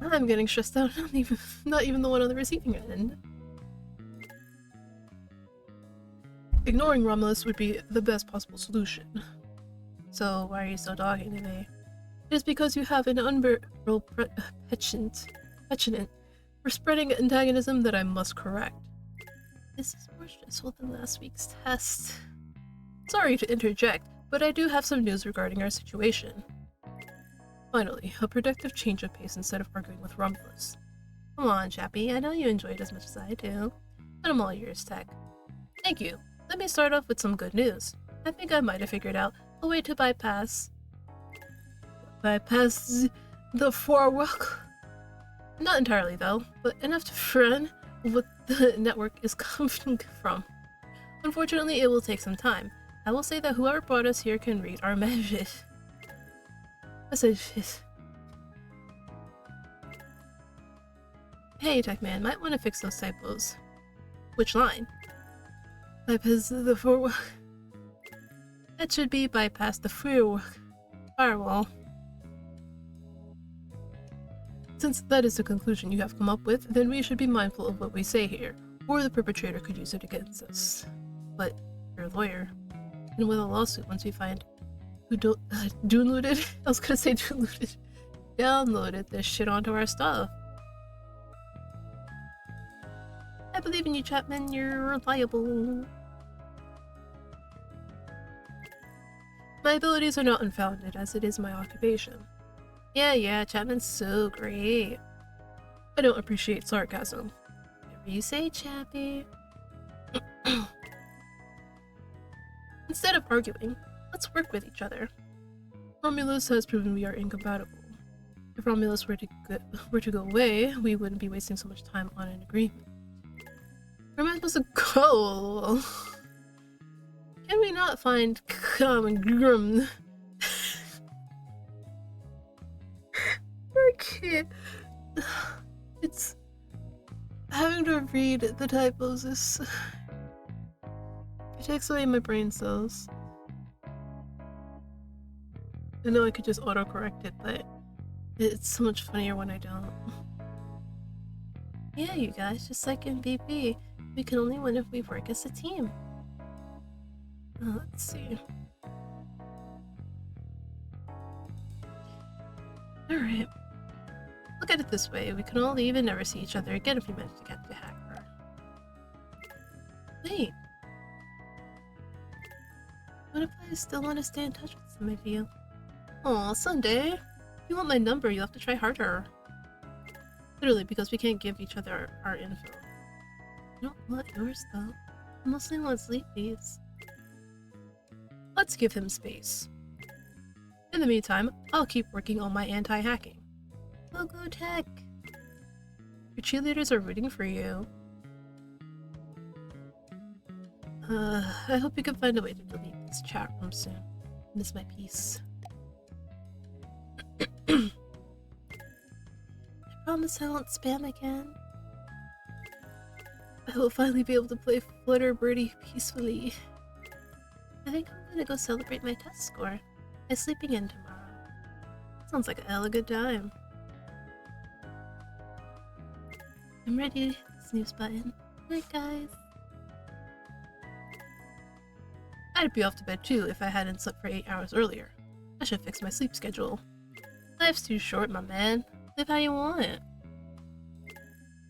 I'm getting stressed out. Not even the one on the receiving end. Ignoring Romulus would be the best possible solution. So why are you so dogging to me? It is because you have an unbearable penchant for spreading antagonism that I must correct. This is more stressful than last week's test. Sorry to interject, but I do have some news regarding our situation. Finally, a productive change of pace instead of arguing with Romulus. Come on, Chappie, I know you enjoy it as much as I do. But I'm all yours, Tech. Thank you. Let me start off with some good news. I think I might have figured out a way to bypass the forward. Not entirely though, but enough to run what the network is coming from. Unfortunately, it will take some time. I will say that whoever brought us here can read our messages. Hey, Techman, might want to fix those typos. Which line? Bypass the forward. That should be bypass the firewall. Since that is the conclusion you have come up with, then we should be mindful of what we say here, or the perpetrator could use it against us. But you're a lawyer, and with a lawsuit, once we find who downloaded this shit onto our stuff. I believe in you, Chapman. You're reliable. My abilities are not unfounded, as it is my occupation. Yeah, Chapman's so great. I don't appreciate sarcasm. Whatever you say, Chappie. Instead of arguing, let's work with each other. Romulus has proven we are incompatible. If Romulus were to go away, we wouldn't be wasting so much time on an agreement. Where am I supposed to go? Can we not find common ground? Where can't. It's having to read the typos is it takes away my brain cells. I know I could just autocorrect it, but it's so much funnier when I don't. Yeah, you guys, just like in BP, we can only win if we work as a team. Let's see. Alright. Look at it this way, we can all leave and never see each other again if we manage to catch the hacker. Wait. What if I still want to stay in touch with some of you? Aw, Sunday. If you want my number, you'll have to try harder. Literally, because we can't give each other our info. I don't want yours, though. I mostly want Sleepy's. Let's give him space. In the meantime, I'll keep working on my anti-hacking. Go Tech! Your cheerleaders are rooting for you. I hope you can find a way to delete this chat room soon. I miss my peace. I promise I won't spam again. I will finally be able to play Flutter Birdie peacefully. I think I'm gonna go celebrate my test score by sleeping in tomorrow. Sounds like a hella good time. I'm ready. Snooze button. Night, guys. I'd be off to bed too if I hadn't slept for 8 hours earlier. I should fix my sleep schedule. Life's too short, my man. Live how you want it.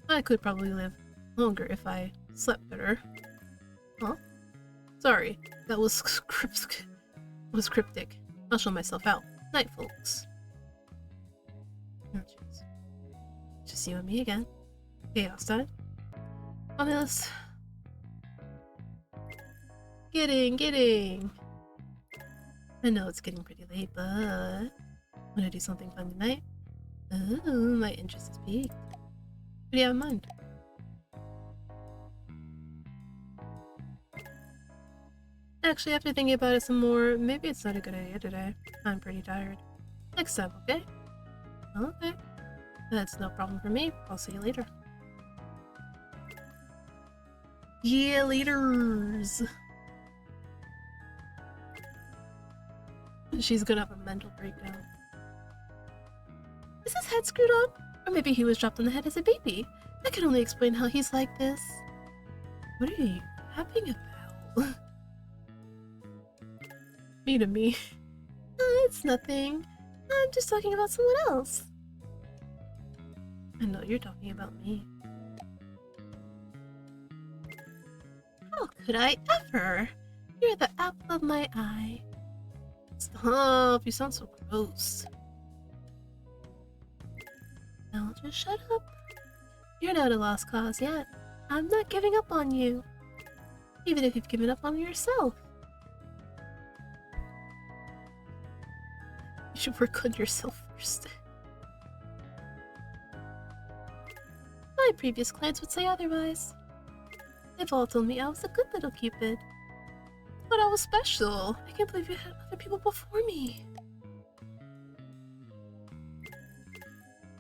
I could probably live longer if I slept better. Huh? Sorry, that was cryptic. I'll show myself out. Night, folks. Oh, jeez. Just you and me again. Chaos time. Ominous. Getting. I know it's getting pretty late, but wanna do something fun tonight? Ooh, my interest is peaked. What do you have in mind? Actually, after thinking about it some more, maybe it's not a good idea today. I'm pretty tired. Next time, okay? Okay. That's no problem for me. I'll see you later. Yeah, laters! She's gonna have a mental breakdown. Is his head screwed up? Or maybe he was dropped on the head as a baby. That can only explain how he's like this. What are you yapping about? Me to me. It's nothing. I'm just talking about someone else. I know you're talking about me. How could I ever? You're the apple of my eye. Stop, you sound so gross. Now just shut up. You're not a lost cause yet. I'm not giving up on you. Even if you've given up on yourself. You should work on yourself first. My previous clients would say otherwise. They've all told me I was a good little Cupid. But I was special. I can't believe you had other people before me.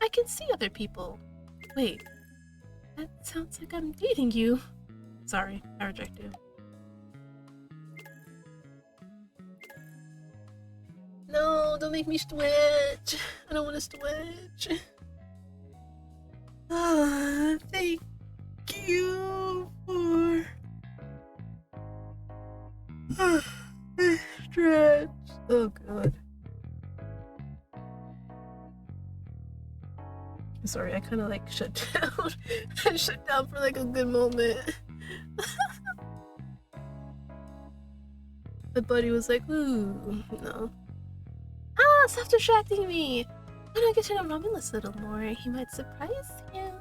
I can see other people. Wait. That sounds like I'm dating you. Sorry, I reject you. No, don't make me switch. I don't want to switch. Thank you for stretch. Oh god. Sorry, I kind of like shut down. I shut down for like a good moment. My buddy was like, ooh, no. Ah, stop distracting me! Why don't I get to know Romulus a little more? He might surprise you.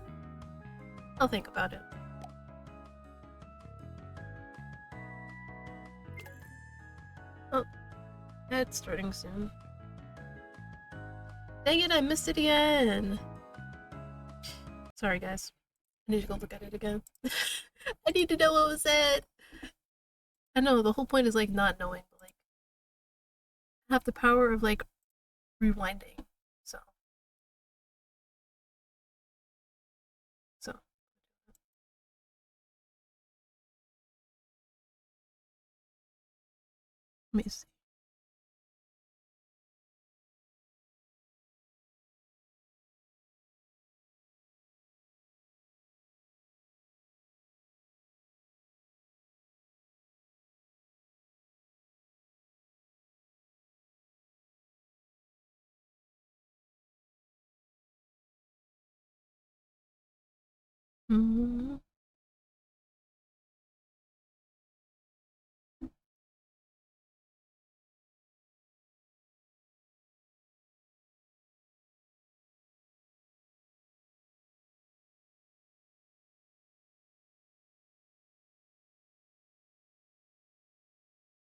I'll think about it. Oh, it's starting soon. Dang it, I missed it again! Sorry guys. I need to go look at it again. I need to know what was said! I know, the whole point is like not knowing, but like have the power of like rewinding. So Let me see. Mm.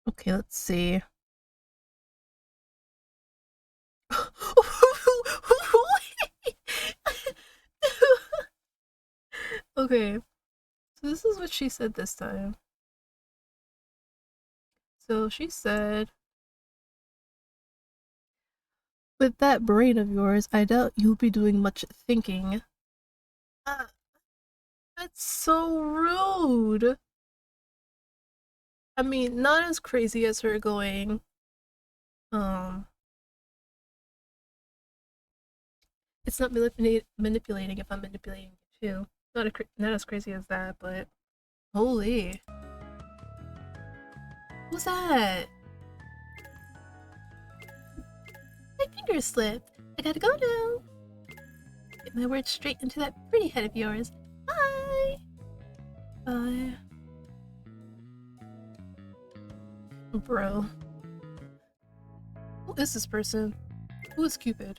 Okay, let's see. Okay, so this is what she said this time. So she said, with that brain of yours, I doubt you'll be doing much thinking. Uh, that's so rude. I mean, not as crazy as her going, um, it's not manipulating if I'm manipulating you too. Not as crazy as that, but holy. Who's that? My finger slipped. I gotta go now. Get my words straight into that pretty head of yours. Bye! Bye. Bro. Who is this person? Who is Cupid?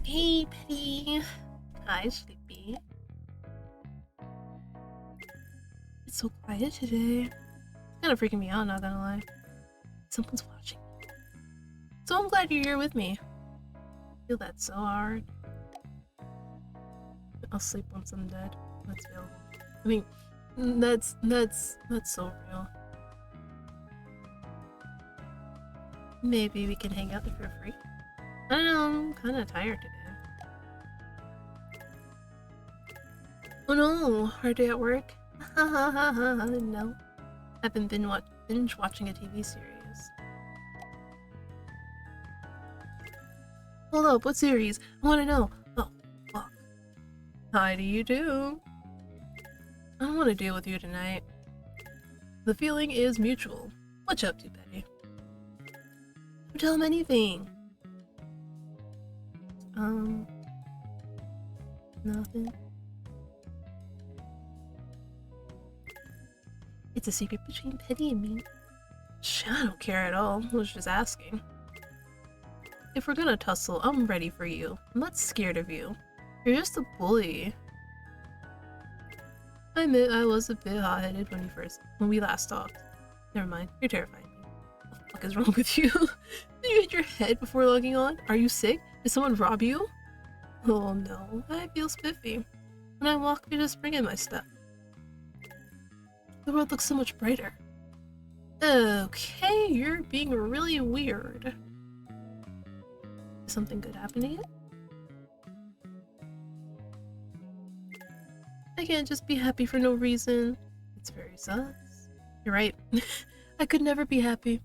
Hey, Petty. Hi, Sleepy. It's so quiet today. It's kind of freaking me out, not gonna lie. Someone's watching. So I'm glad you're here with me. I feel that so hard. I'll sleep once I'm dead. That's available. I mean, that's so real. Maybe we can hang out if you're free. I don't know, I'm kind of tired today. Oh no, hard day at work? No. I've been binge watching a TV series. Hold up, what series? I want to know. Oh, fuck. How do you do? I don't want to deal with you tonight. The feeling is mutual. What you up to, Betty? Don't tell him anything. Nothing. It's a secret between Petty and me. Shh, I don't care at all. I was just asking. If we're gonna tussle, I'm ready for you. I'm not scared of you. You're just a bully. I admit I was a bit hot-headed when we last talked. Never mind, you're terrifying me. What the fuck is wrong with you? Did you hit your head before logging on? Are you sick? Did someone rob you? Oh no, I feel spiffy. When I walk, there's a spring in my step. The world looks so much brighter. Okay, you're being really weird. Is something good happening yet? I can't just be happy for no reason. It's very sus. You're right. I could never be happy.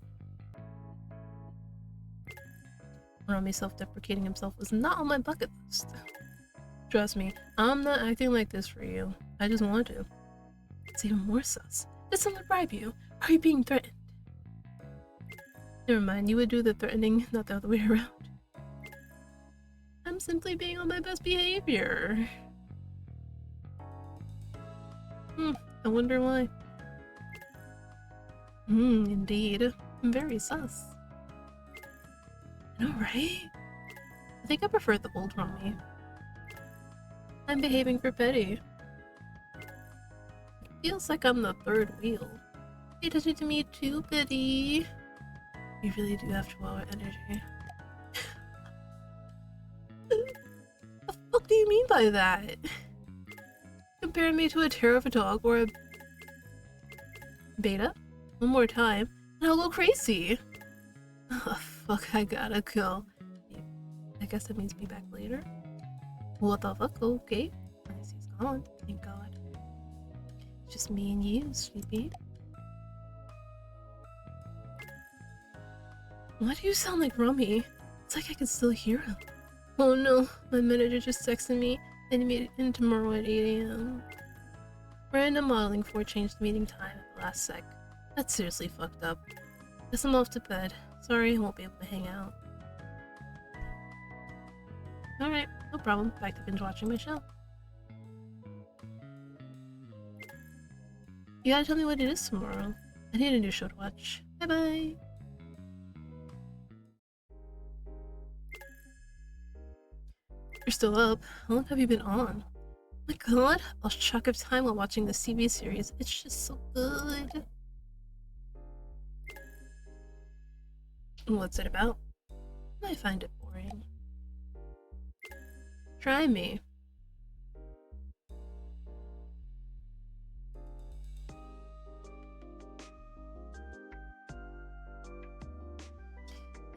Rami self-deprecating himself was not on my bucket list. Trust me, I'm not acting like this for you. I just want to. It's even more sus. Did someone bribe you? Are you being threatened? Never mind, you would do the threatening, not the other way around. I'm simply being on my best behavior. I wonder why. Indeed. I'm very sus. I know, right? I think I prefer the old Rami. I'm behaving for Betty. Feels like I'm the third wheel. Pay attention to me too, Betty. You really do have chihuahua energy. The fuck do you mean by that? Comparing me to a terror of a dog or a beta? One more time, and I'll go crazy. Oh, fuck, I gotta go. I guess that means be back later. What the fuck? Okay. I guess he's gone. Thank God. It's just me and you, Sleepy. Why do you sound like Rummy? It's like I can still hear him. Oh no, my manager just texted me and he made it in tomorrow at 8 a.m. Random modeling for changed meeting time at the last sec. That's seriously fucked up. Guess I'm off to bed. Sorry I won't be able to hang out. Alright, no problem. Back to binge watching my show. You gotta tell me what it is tomorrow. I need a new show to watch. Bye bye! You're still up. How long have you been on? My god, I lost track of time while watching this TV series. It's just so good. What's it about? I find it boring. Try me.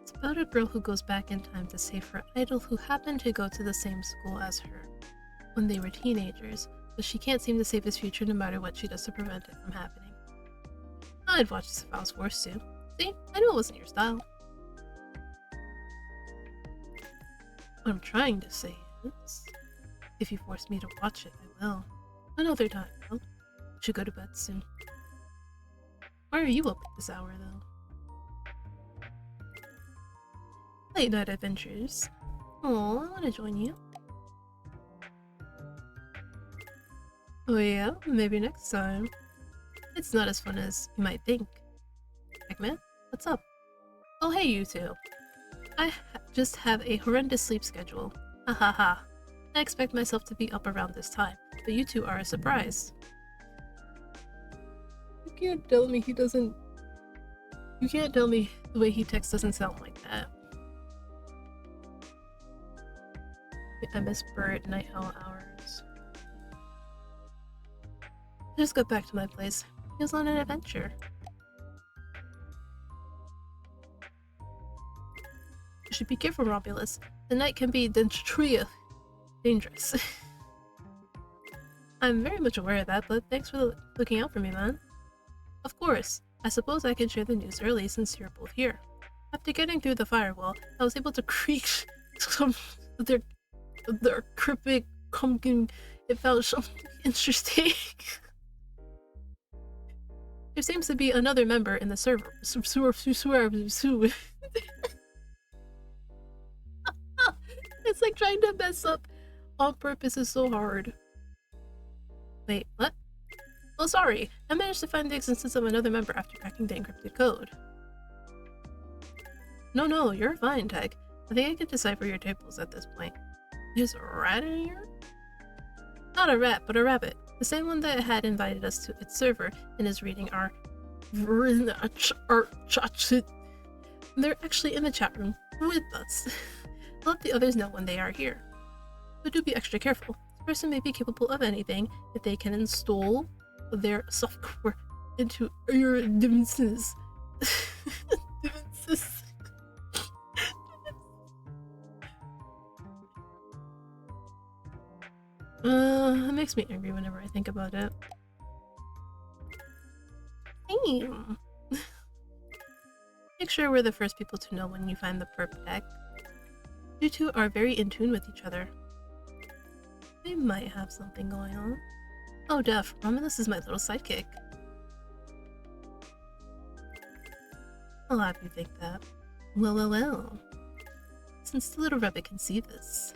It's about a girl who goes back in time to save her idol who happened to go to the same school as her when they were teenagers, but she can't seem to save his future no matter what she does to prevent it from happening. I'd watch this if I was forced to. See, I knew it wasn't your style. What I'm trying to say is, if you force me to watch it, I will. Another time, though. Should go to bed soon. Why are you up at this hour, though? Late night adventures. Oh, I want to join you. Oh yeah, maybe next time. It's not as fun as you might think. Eggman, what's up? Oh hey you two. I just have a horrendous sleep schedule. Ha ha ha. I expect myself to be up around this time, but you two are a surprise. You can't tell me he doesn't... You can't tell me the way he texts doesn't sound like that. I miss bird night owl hours. I just got back to my place. He was on an adventure. You should be careful, Romulus. The night can be dangerous. I'm very much aware of that, but thanks for looking out for me, man. Of course. I suppose I can share the news early since you're both here. After getting through the firewall, I was able to create some of their cryptic pumpkin. It felt something interesting. There seems to be another member in the server. It's like trying to mess up on purpose is so hard. Wait, what? Oh, sorry. I managed to find the existence of another member after cracking the encrypted code. No, you're fine, Tech. I think I can decipher your tables at this point. There's a rat in here? Not a rat, but a rabbit. The same one that had invited us to its server and is reading our... They're actually in the chat room with us. I'll let the others know when they are here. But do be extra careful. This person may be capable of anything if they can install their software into your devices. It makes me angry whenever I think about it. Damn. Make sure we're the first people to know when you find the perp deck. You two are very in tune with each other. They might have something going on. Oh, Def, Romulus is my little sidekick. I'll have you think that. Well. Since the little rabbit can see this,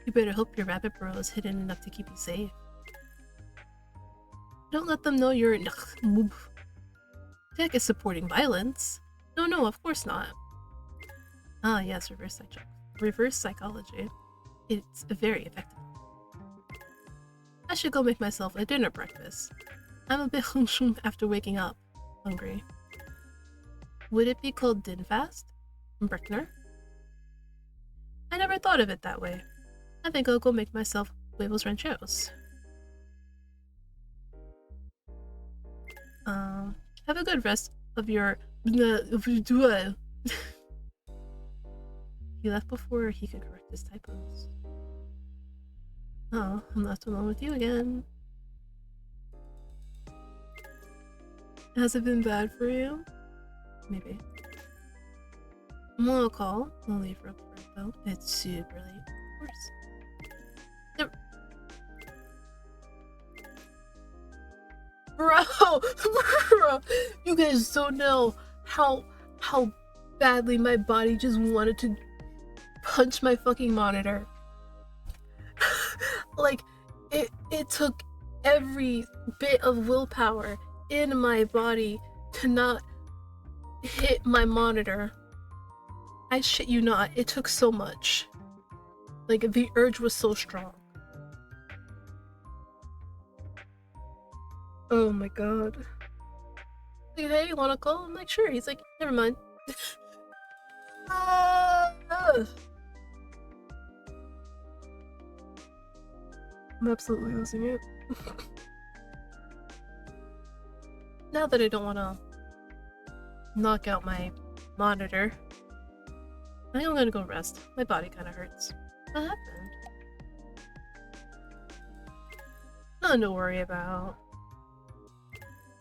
you better hope your rabbit burrow is hidden enough to keep you safe. Don't let them know you're... Tech is supporting violence. No, of course not. Ah, yes, reverse psychology. It's very effective. I should go make myself a dinner breakfast. I'm a bit after waking up. Hungry. Would it be called Din Fast? Brickner? I never thought of it that way. I think I'll go make myself huevos rancheros. Have a good rest of your... He left before he could correct his typos. Oh, I'm left alone with you again. Has it been bad for you? Maybe. I'm gonna call. I'll leave real quick though. It's super late. Of course. Yep. Bro, bro, you guys don't know how badly my body just wanted to punch my fucking monitor. Like it took every bit of willpower in my body to not hit my monitor. I shit you not, it took so much. Like the urge was so strong. Oh my god. Like, hey, you wanna call? I'm like, sure. He's like, never mind. I'm absolutely losing it. Now that I don't want to knock out my monitor, I think I'm gonna go rest. My body kind of hurts. What happened? Nothing to worry about.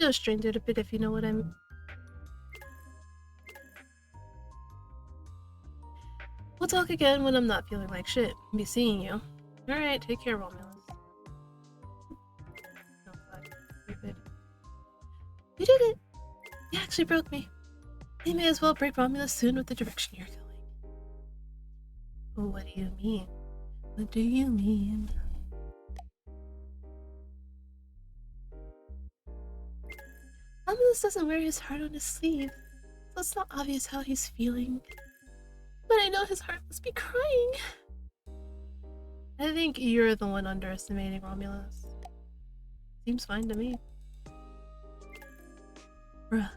Just strained it a bit if you know what I mean. We'll talk again when I'm not feeling like shit. Be seeing you. Alright, take care, Romulus. Oh god, stupid. You did it! You actually broke me. You may as well break Romulus soon with the direction you're going. Oh, what do you mean? What do you mean? Romulus doesn't wear his heart on his sleeve, so it's not obvious how he's feeling. But I know his heart must be crying. I think you're the one underestimating Romulus. Seems fine to me. Bruh.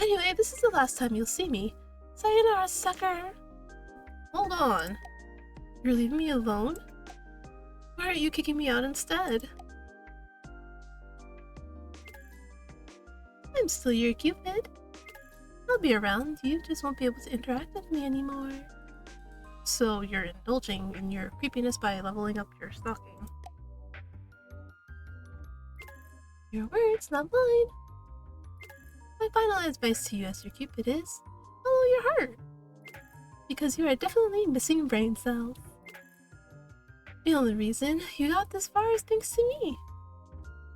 Anyway, this is the last time you'll see me. Sayonara, sucker! Hold on. You're leaving me alone? Why aren't you kicking me out instead? I'm still your Cupid. I'll be around, you just won't be able to interact with me anymore. So you're indulging in your creepiness by leveling up your stalking. Your words, not mine. My final advice to you as your Cupid is, follow your heart. Because you are definitely missing brain cells. The only reason you got this far is thanks to me.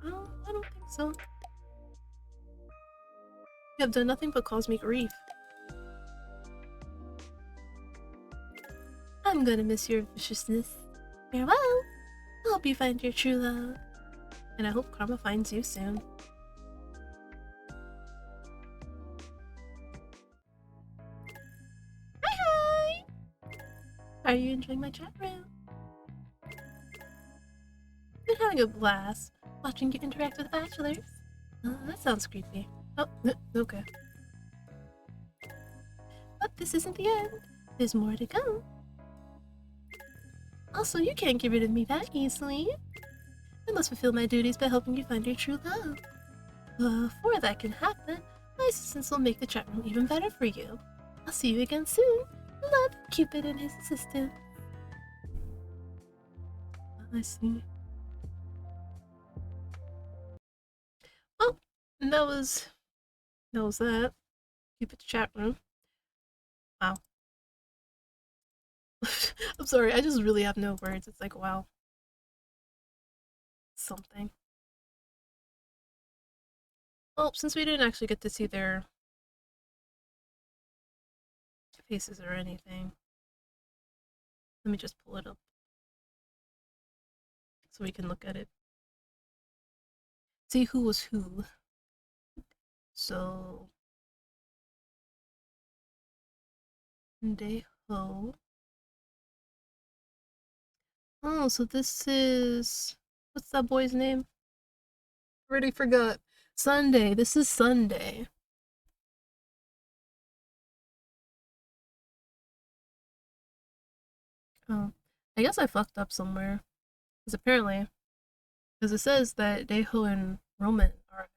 I don't think so. You have done nothing but cause me grief. I'm gonna miss your viciousness. Farewell! I hope you find your true love. And I hope karma finds you soon. Hi hi! Are you enjoying my chat room? Been having a blast watching you interact with bachelors. That sounds creepy. Oh, okay. But this isn't the end. There's more to come. Also, you can't get rid of me that easily. I must fulfill my duties by helping you find your true love. Before that can happen, my assistants will make the chat room even better for you. I'll see you again soon. Love, Cupid and his assistant. I see. Oh, and that was that. Cupid's chat room. Wow. I'm sorry, I just really have no words. It's like, wow. Something. Well, since we didn't actually get to see their faces or anything, let me just pull it up so we can look at it. See who was who. So, Daeho. Oh, so this is... What's that boy's name? Already forgot. Sunday. This is Sunday. Oh. I guess I fucked up somewhere. Because apparently... Because it says that Daeho and Roman are...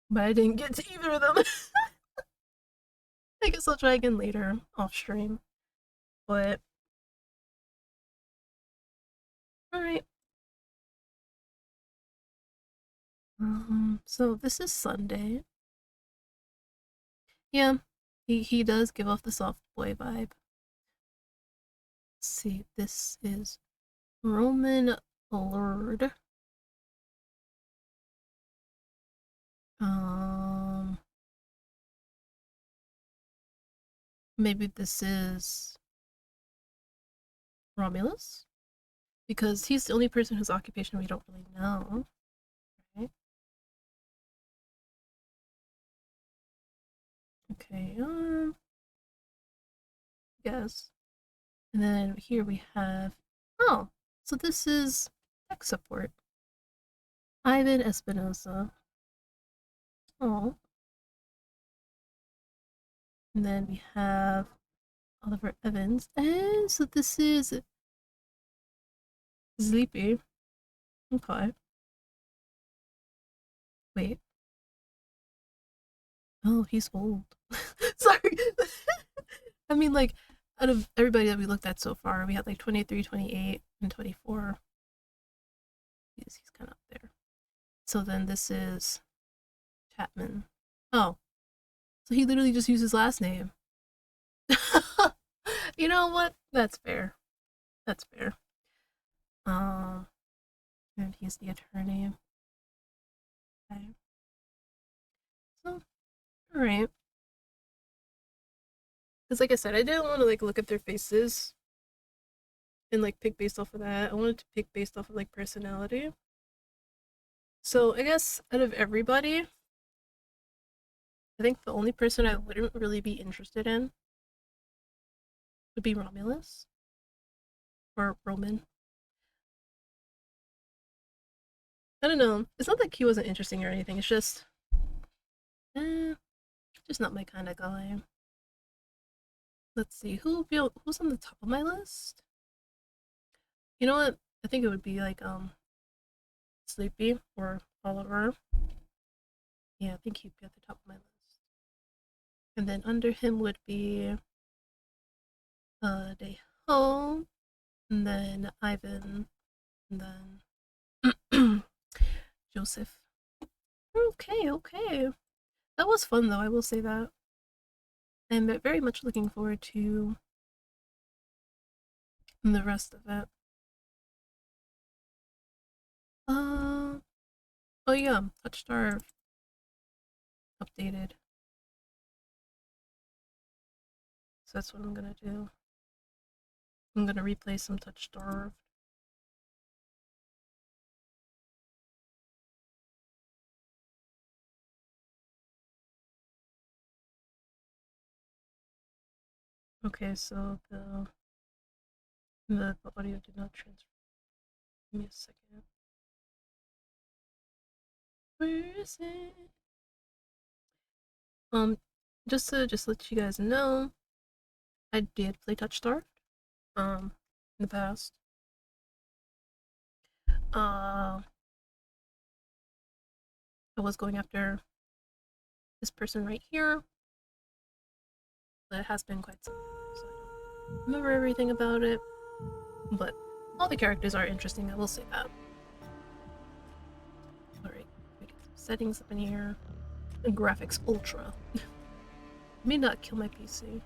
But I didn't get to either of them. I guess I'll try again later, off stream. But... Alright. So this is Sunday. Yeah, he does give off the soft boy vibe. Let's see, this is Roman Lord. Um, Maybe this is Romulus because he's the only person whose occupation we don't really know, right? Okay, yes. And then here we have, oh, so this is tech support. Ivan Espinosa. Oh, and then we have Oliver Evans. And so this is Sleepy. Okay. Wait. Oh, he's old. Sorry. I mean, like, out of everybody that we looked at so far, we had like 23, 28, and 24. He's kind of up there. So then this is Chapman. Oh, so he literally just used his last name. You know what? That's fair. That's fair. Um, and he's the attorney. Okay. So, all right. Because, like I said, I didn't want to like look at their faces and like pick based off of that. I wanted to pick based off of like personality. So I guess out of everybody, I think the only person I wouldn't really be interested in would be Romulus or Roman. I don't know. It's not like he wasn't interesting or anything. It's eh, just not my kind of guy. Let's see who's on the top of my list. You know what? I think it would be like Sleepy or Oliver. Yeah, I think he'd be at the top of my list. And then under him would be Deho, and then Ivan, and then Joseph. Okay, okay. That was fun though, I will say that. I'm very much looking forward to the rest of it. Uh, oh yeah, Touchstar updated. So that's what I'm gonna do. I'm gonna replay some Touchstar. Okay, so the audio did not transfer. Give me a second. Where is it? Um, just to let you guys know, I did play Touchstar. In the past. Uh, I was going after this person right here, but it has been quite some time, so I don't remember everything about it. But all the characters are interesting, I will say that. Alright, we get some settings up in here. And graphics ultra. May not kill my PC.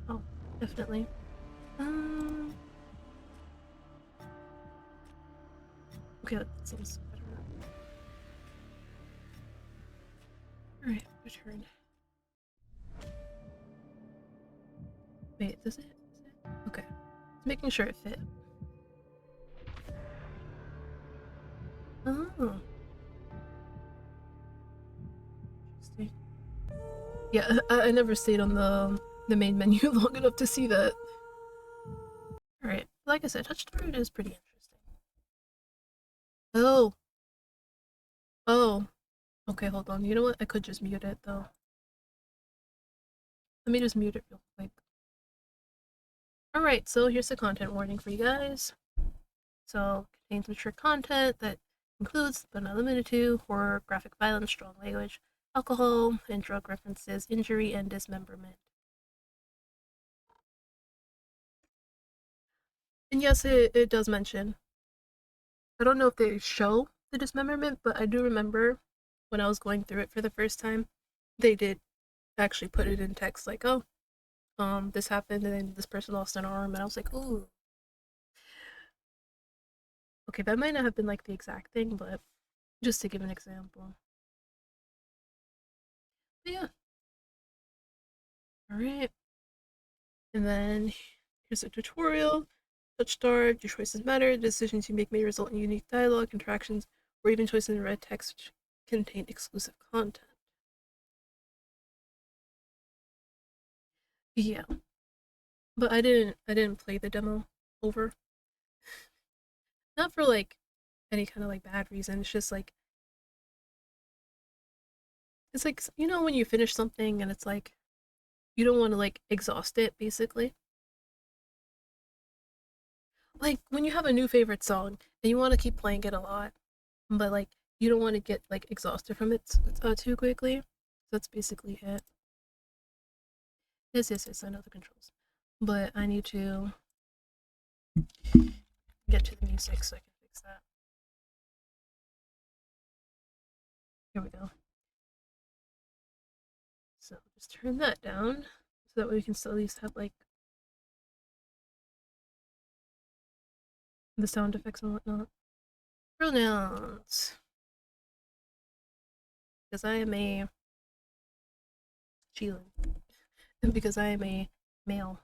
Oh, definitely. Okay, that seems better. Alright, return. Wait, is it? Okay. Just making sure it fit. Oh. Interesting. Yeah, I never stayed on the main menu long enough to see that. Alright, like I said, Touchstar is pretty interesting. Oh. Oh. Okay, hold on. You know what? I could just mute it though. Let me just mute it real quick. Alright, so here's the content warning for you guys. So, contains mature content that includes, but not limited to, horror, graphic violence, strong language, alcohol, and drug references, injury, and dismemberment. And yes, it does mention. I don't know if they show the dismemberment, but I do remember when I was going through it for the first time, they did actually put it in text like, oh, this happened and then this person lost an arm, and I was like, ooh, okay, that might not have been like the exact thing, but just to give an example. But yeah, all right. And then here's a tutorial. Touch starved, your choices matter. The decisions you make may result in unique dialogue, interactions, or even choices in red text which contain exclusive content. Yeah, but I didn't play the demo over. Not for like any kind of like bad reason. It's just like it's like when you finish something and it's like you don't want to like exhaust it basically. Like when you have a new favorite song and you want to keep playing it a lot, but like you don't want to get like exhausted from it too quickly. So that's basically it. Yes, yes, yes. I know the controls, but I need to get to the music so I can fix that. Here we go. So just turn that down so that way we can still at least have like the sound effects and whatnot. Pronouns, because I am a Chilean, and because I am a male.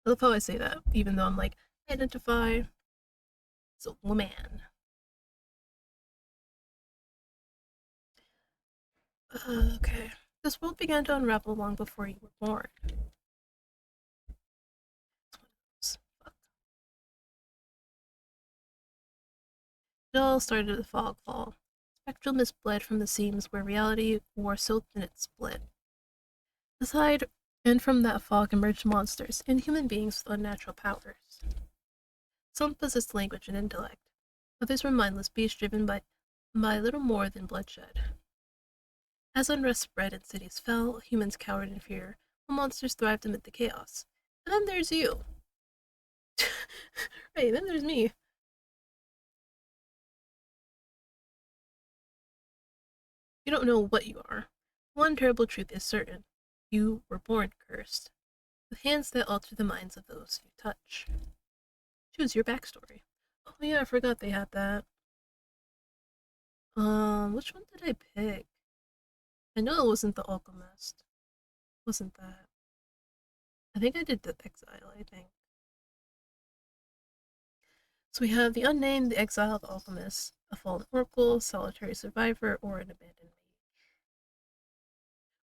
I love how I say that, even though I'm like, I identify as a woman. Okay. This world began to unravel long before you were born. It all started at the fog fall. Spectral mist bled from the seams where reality wore so thin it split. Aside, and from that fog emerged monsters and human beings with unnatural powers. Some possessed language and intellect. Others were mindless beasts driven by little more than bloodshed. As unrest spread and cities fell, humans cowered in fear, while monsters thrived amid the chaos. And then there's you. Right, then there's me. You don't know what you are. One terrible truth is certain. You were born cursed, with hands that alter the minds of those you touch. Choose your backstory. Oh yeah, I forgot they had that. Which one did I pick? I know it wasn't the alchemist. Wasn't that? I think I did the exile, I think. So we have the unnamed, the exiled alchemist, a fallen oracle, solitary survivor, or an abandoned mage.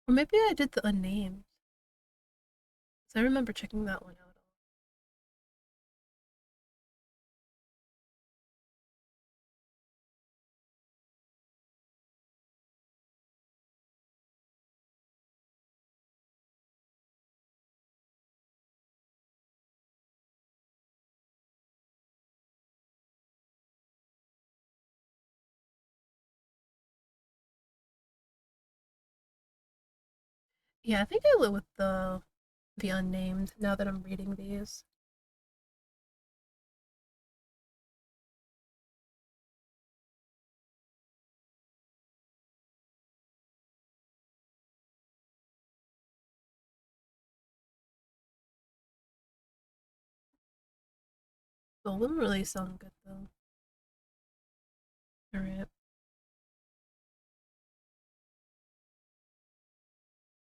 Or maybe I did the unnamed. So I remember checking that one out. Yeah, I think I went with the unnamed now that I'm reading these. The one really sound good though. Alright.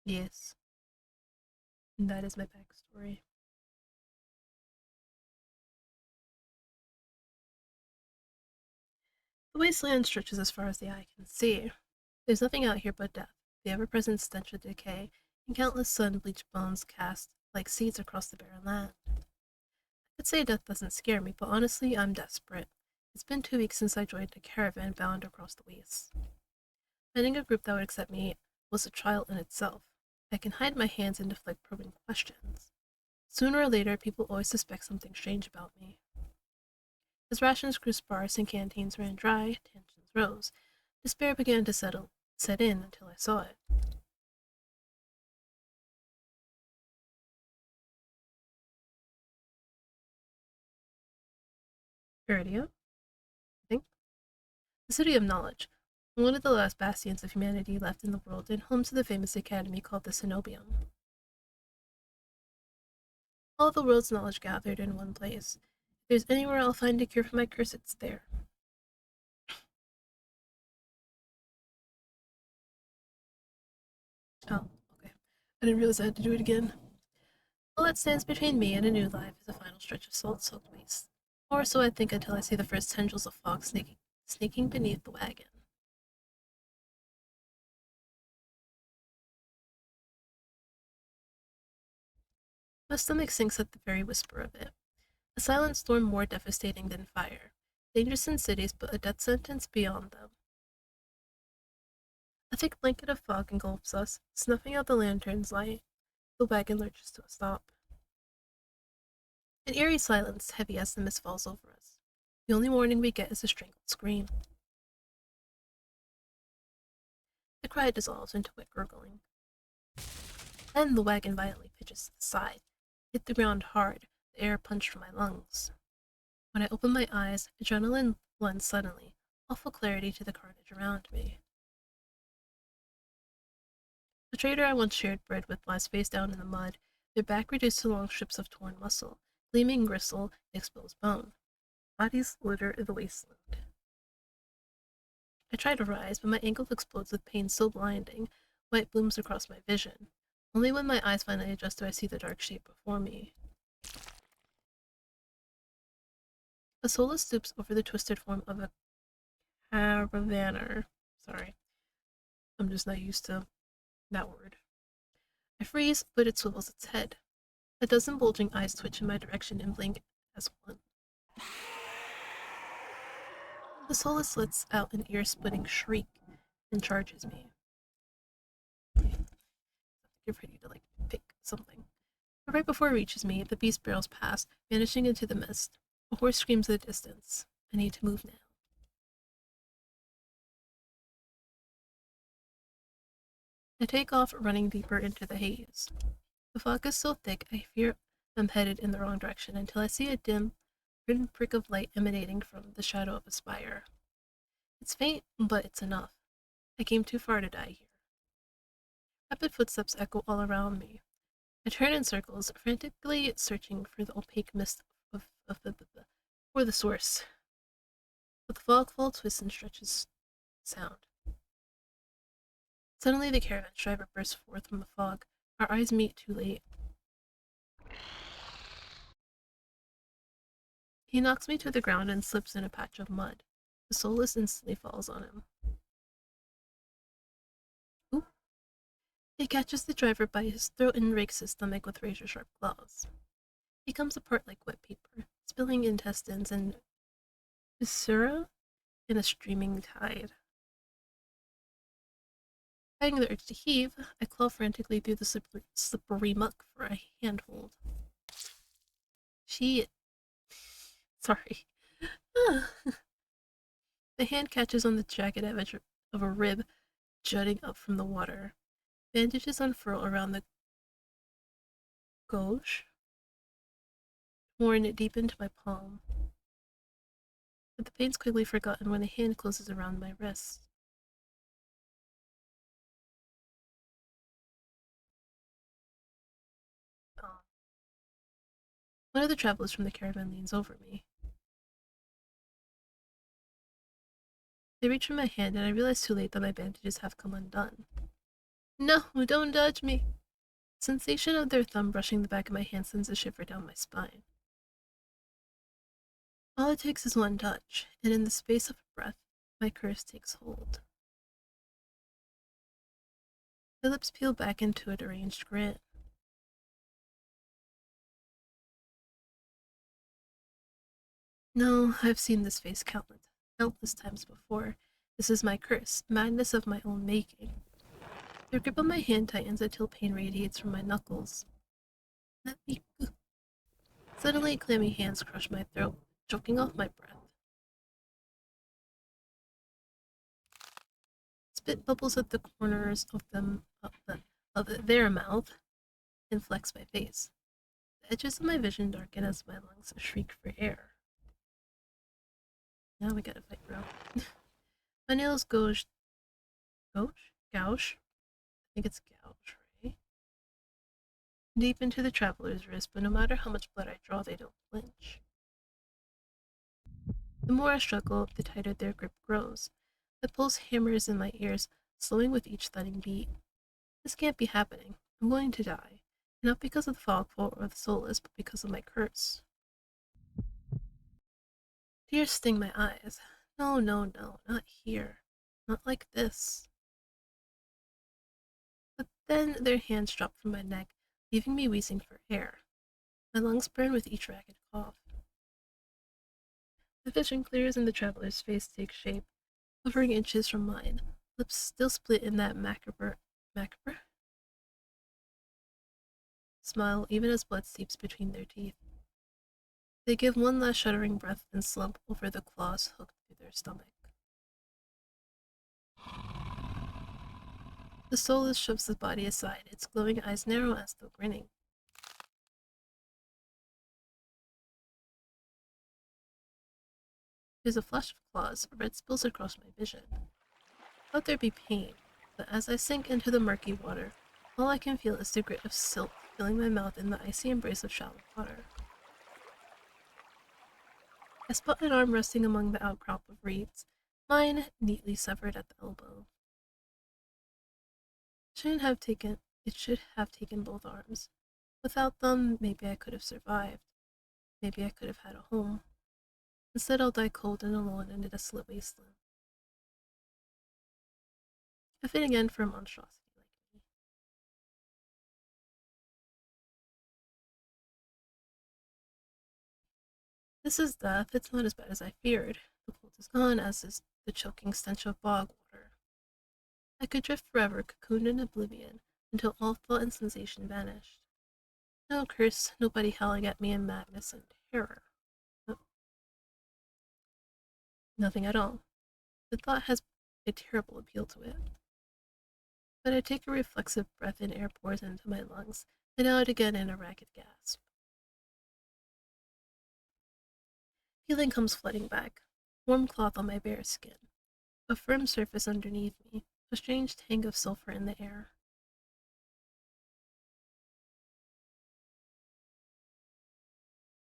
Yes. And that is my backstory. The wasteland stretches as far as the eye can see. There's nothing out here but death, the ever present stench of decay, and countless sun bleached bones cast like seeds across the barren land. I'd say death doesn't scare me, but honestly, I'm desperate. It's been 2 weeks since I joined a caravan bound across the wastes. Finding a group that would accept me was a trial in itself. I can hide my hands and deflect probing questions. Sooner or later, people always suspect something strange about me. As rations grew sparse and canteens ran dry, tensions rose. Despair began to set in until I saw it. Viridia, I think. The city of knowledge, one of the last bastions of humanity left in the world, and home to the famous academy called the Cenobium. All the world's knowledge gathered in one place. If there's anywhere I'll find a cure for my curse, it's there. Oh, okay. I didn't realize I had to do it again. All that stands between me and a new life is a final stretch of salt-soaked waste. Or so I think until I see the first tendrils of fog sneaking beneath the wagon. My stomach sinks at the very whisper of it. A silent storm more devastating than fire. Dangerous in cities, but a death sentence beyond them. A thick blanket of fog engulfs us, snuffing out the lantern's light. The wagon lurches to a stop. An eerie silence, heavy as the mist falls over us. The only warning we get is a strangled scream. The cry dissolves into wet gurgling. Then the wagon violently pitches to the side, hit the ground hard, the air punched from my lungs. When I open my eyes, adrenaline blends suddenly, awful clarity to the carnage around me. The trader I once shared bread with lies face down in the mud, their back reduced to long strips of torn muscle, gleaming gristle, exposed bone. Bodies litter the wasteland. I try to rise, but my ankle explodes with pain so blinding, white blooms across my vision. Only when my eyes finally adjust do I see the dark shape before me. A sola stoops over the twisted form of a caravaner. Sorry, I'm just not used to that word. I freeze, but it swivels its head. A dozen bulging eyes twitch in my direction and blink as one. The Solus lets out an ear-splitting shriek and charges me. You're ready to, pick something. But right before it reaches me, the beast barrels past, vanishing into the mist. A horse screams in the distance. I need to move now. I take off, running deeper into the haze. The fog is so thick, I fear I'm headed in the wrong direction until I see a dim, prick of light emanating from the shadow of a spire. It's faint, but it's enough. I came too far to die here. Rapid footsteps echo all around me. I turn in circles, frantically searching for the opaque mist for the source. But the fog fall twists and stretches sound. Suddenly the caravan driver bursts forth from the fog. Our eyes meet too late. He knocks me to the ground and slips in a patch of mud. The Solus instantly falls on him. Ooh. He catches the driver by his throat and rakes his stomach with razor-sharp claws. He comes apart like wet paper, spilling intestines and viscera in a streaming tide. Having the urge to heave, I claw frantically through the slippery muck for a handhold. She... Sorry. The hand catches on the jagged edge of a rib jutting up from the water. Bandages unfurl around the gauche, worn deep into my palm. But the pain's quickly forgotten when a hand closes around my wrist. Oh. One of the travelers from the caravan leans over me. They reach for my hand, and I realize too late that my bandages have come undone. No, don't touch me! The sensation of their thumb brushing the back of my hand sends a shiver down my spine. All it takes is one touch, and in the space of a breath, my curse takes hold. My lips peel back into a deranged grin. No, I've seen this face countless times before. This is my curse, madness of my own making. The grip of my hand tightens until pain radiates from my knuckles. Let me go. Suddenly, clammy hands crush my throat, choking off my breath. Spit bubbles at the corners of their mouth and flecks my face. The edges of my vision darken as my lungs shriek for air. Now we gotta fight, bro. My nails gouge? I think it's gouge, right? Deep into the traveler's wrist, but no matter how much blood I draw, they don't flinch. The more I struggle, the tighter their grip grows. The pulse hammers in my ears, slowing with each thudding beat. This can't be happening. I'm going to die. Not because of the fogful or the soulless, but because of my curse. Tears sting my eyes. No, no, no, not here. Not like this. But then their hands drop from my neck, leaving me wheezing for air. My lungs burn with each ragged cough. The vision clears and the traveler's face takes shape, hovering inches from mine, lips still split in that macabre smile even as blood seeps between their teeth. They give one last shuddering breath and slump over the claws hooked through their stomach. The soulless shoves the body aside, its glowing eyes narrow as though grinning. There's a flash of claws, red spills across my vision. Thought there'd be pain, but as I sink into the murky water, all I can feel is the grit of silt filling my mouth in the icy embrace of shallow water. I spot an arm resting among the outcrop of reeds, mine neatly severed at the elbow. It should have taken both arms. Without them, maybe I could have survived. Maybe I could have had a home. Instead, I'll die cold and alone in a desolate wasteland. I fit again for a monstrosity like me. This is death. It's not as bad as I feared. The cold is gone, as is the choking stench of bog water. I could drift forever, cocooned in oblivion, until all thought and sensation vanished. No curse, nobody howling at me in madness and terror. No, nothing at all. The thought has a terrible appeal to it. But I take a reflexive breath and air pours into my lungs, and out again in a ragged gasp. Feeling comes flooding back. Warm cloth on my bare skin. A firm surface underneath me. A strange tang of sulfur in the air.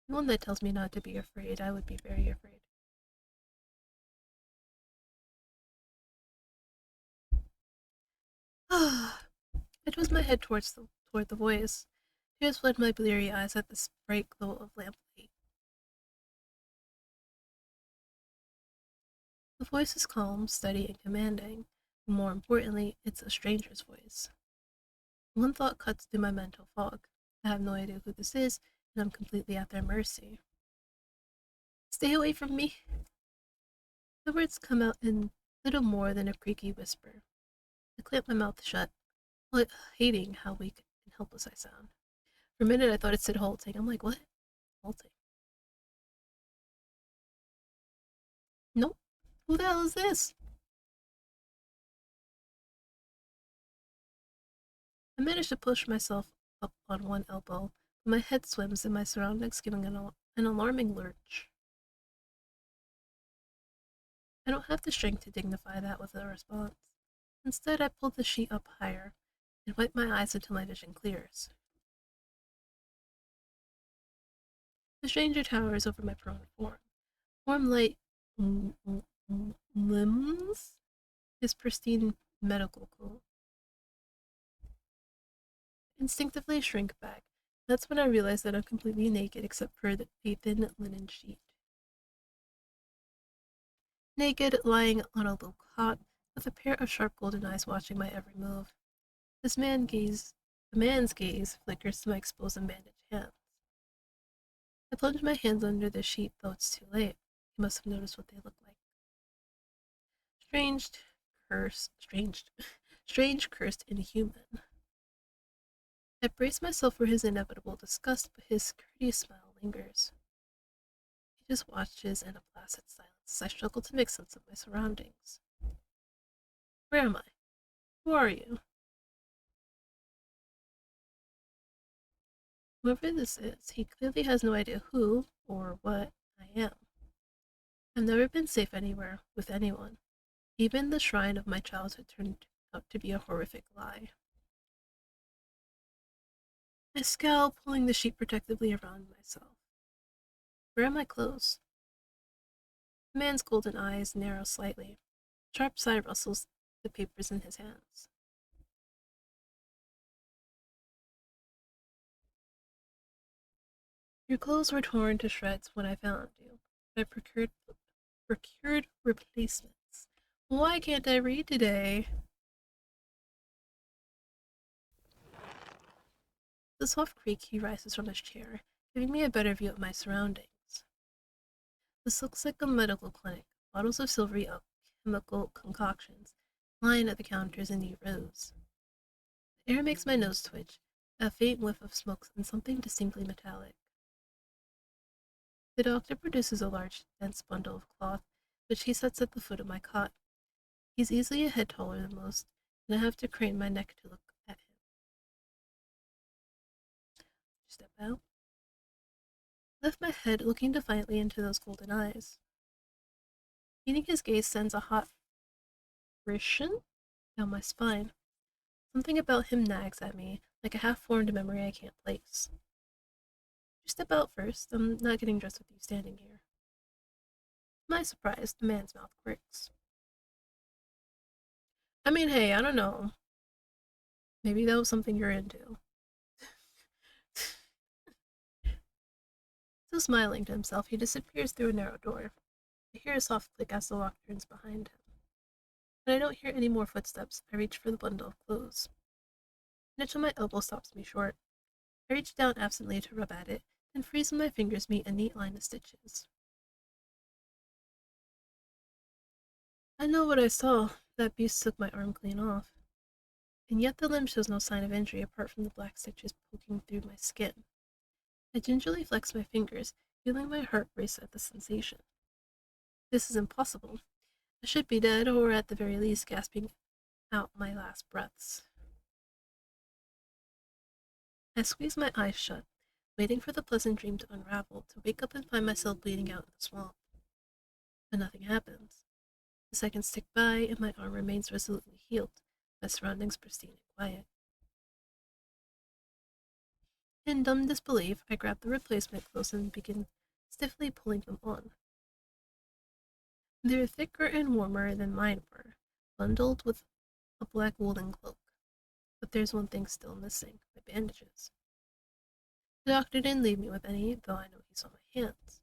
One that tells me not to be afraid. I would be very afraid. I twist my head toward the voice. Tears flood my bleary eyes at the bright glow of lamplight. The voice is calm, steady, and commanding. And more importantly, it's a stranger's voice. One thought cuts through my mental fog. I have no idea who this is, and I'm completely at their mercy. Stay away from me! The words come out in little more than a creaky whisper. I clamp my mouth shut, hating how weak and helpless I sound. For a minute, I thought it said halting. I'm like, what? Halting? Nope. Who the hell is this? I manage to push myself up on one elbow, but my head swims and my surroundings giving an alarming lurch. I don't have the strength to dignify that with a response. Instead, I pull the sheet up higher and wipe my eyes until my vision clears. The stranger towers over my prone form. Warm light limbs his pristine medical coat. Instinctively shrink back. That's when I realize that I'm completely naked except for a thin linen sheet. Naked, lying on a low cot, with a pair of sharp golden eyes watching my every move. The man's gaze flickers to my exposed and bandaged hands. I plunge my hands under the sheet, though it's too late. He must have noticed what they look like. Strange, strange, strange, cursed inhuman. I brace myself for his inevitable disgust, but his courteous smile lingers. He just watches in a placid silence as I struggle to make sense of my surroundings. Where am I? Who are you? Whoever this is, he clearly has no idea who or what I am. I've never been safe anywhere with anyone. Even the shrine of my childhood turned out to be a horrific lie. I scowl, pulling the sheet protectively around myself. Where are my clothes? The man's golden eyes narrow slightly. Sharp side rustles the papers in his hands. Your clothes were torn to shreds when I found you. I procured replacements. Why can't I read today? The soft creak he rises from his chair, giving me a better view of my surroundings. This looks like a medical clinic. Bottles of silvery chemical concoctions line at the counters in neat rows. The air makes my nose twitch, a faint whiff of smoke and something distinctly metallic. The doctor produces a large, dense bundle of cloth, which he sets at the foot of my cot. He's easily a head taller than most, and I have to crane my neck to look at him. Step out. Lift my head, looking defiantly into those golden eyes. Meeting his gaze sends a hot frisson down my spine. Something about him nags at me, like a half-formed memory I can't place. You step out first. I'm not getting dressed with you standing here. To my surprise, the man's mouth quirks. I mean, hey, I don't know. Maybe that was something you're into. Still smiling to himself, he disappears through a narrow door. I hear a soft click as the lock turns behind him. When I don't hear any more footsteps, I reach for the bundle of clothes. An itch on my elbow stops me short. I reach down absently to rub at it, then freeze when my fingers meet a neat line of stitches. I know what I saw. That beast took my arm clean off. And yet the limb shows no sign of injury apart from the black stitches poking through my skin. I gingerly flex my fingers, feeling my heart race at the sensation. This is impossible. I should be dead, or at the very least gasping out my last breaths. I squeeze my eyes shut, waiting for the pleasant dream to unravel, to wake up and find myself bleeding out in the swamp. But nothing happens. The seconds tick by, and my arm remains resolutely healed, my surroundings pristine and quiet. In dumb disbelief, I grab the replacement clothes and begin stiffly pulling them on. They're thicker and warmer than mine were, bundled with a black woolen cloak. But there's one thing still missing, my bandages. The doctor didn't leave me with any, though I know he saw my hands.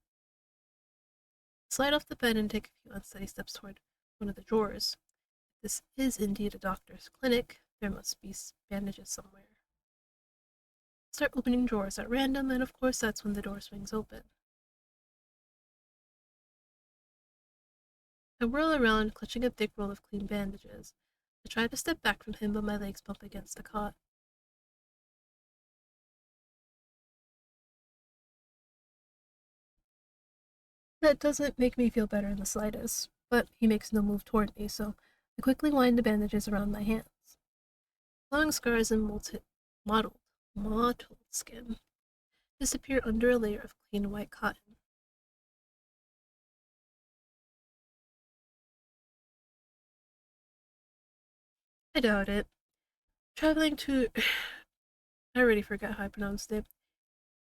I slide off the bed and take a few unsteady steps toward one of the drawers. If this is indeed a doctor's clinic, there must be bandages somewhere. I start opening drawers at random, and of course that's when the door swings open. I whirl around, clutching a thick roll of clean bandages. I try to step back from him, but my legs bump against the cot. That doesn't make me feel better in the slightest, but he makes no move toward me, so I quickly wind the bandages around my hands. Glowing scars and mottled skin disappear under a layer of clean white cotton. I doubt it. Traveling to I already forgot how I pronounced it.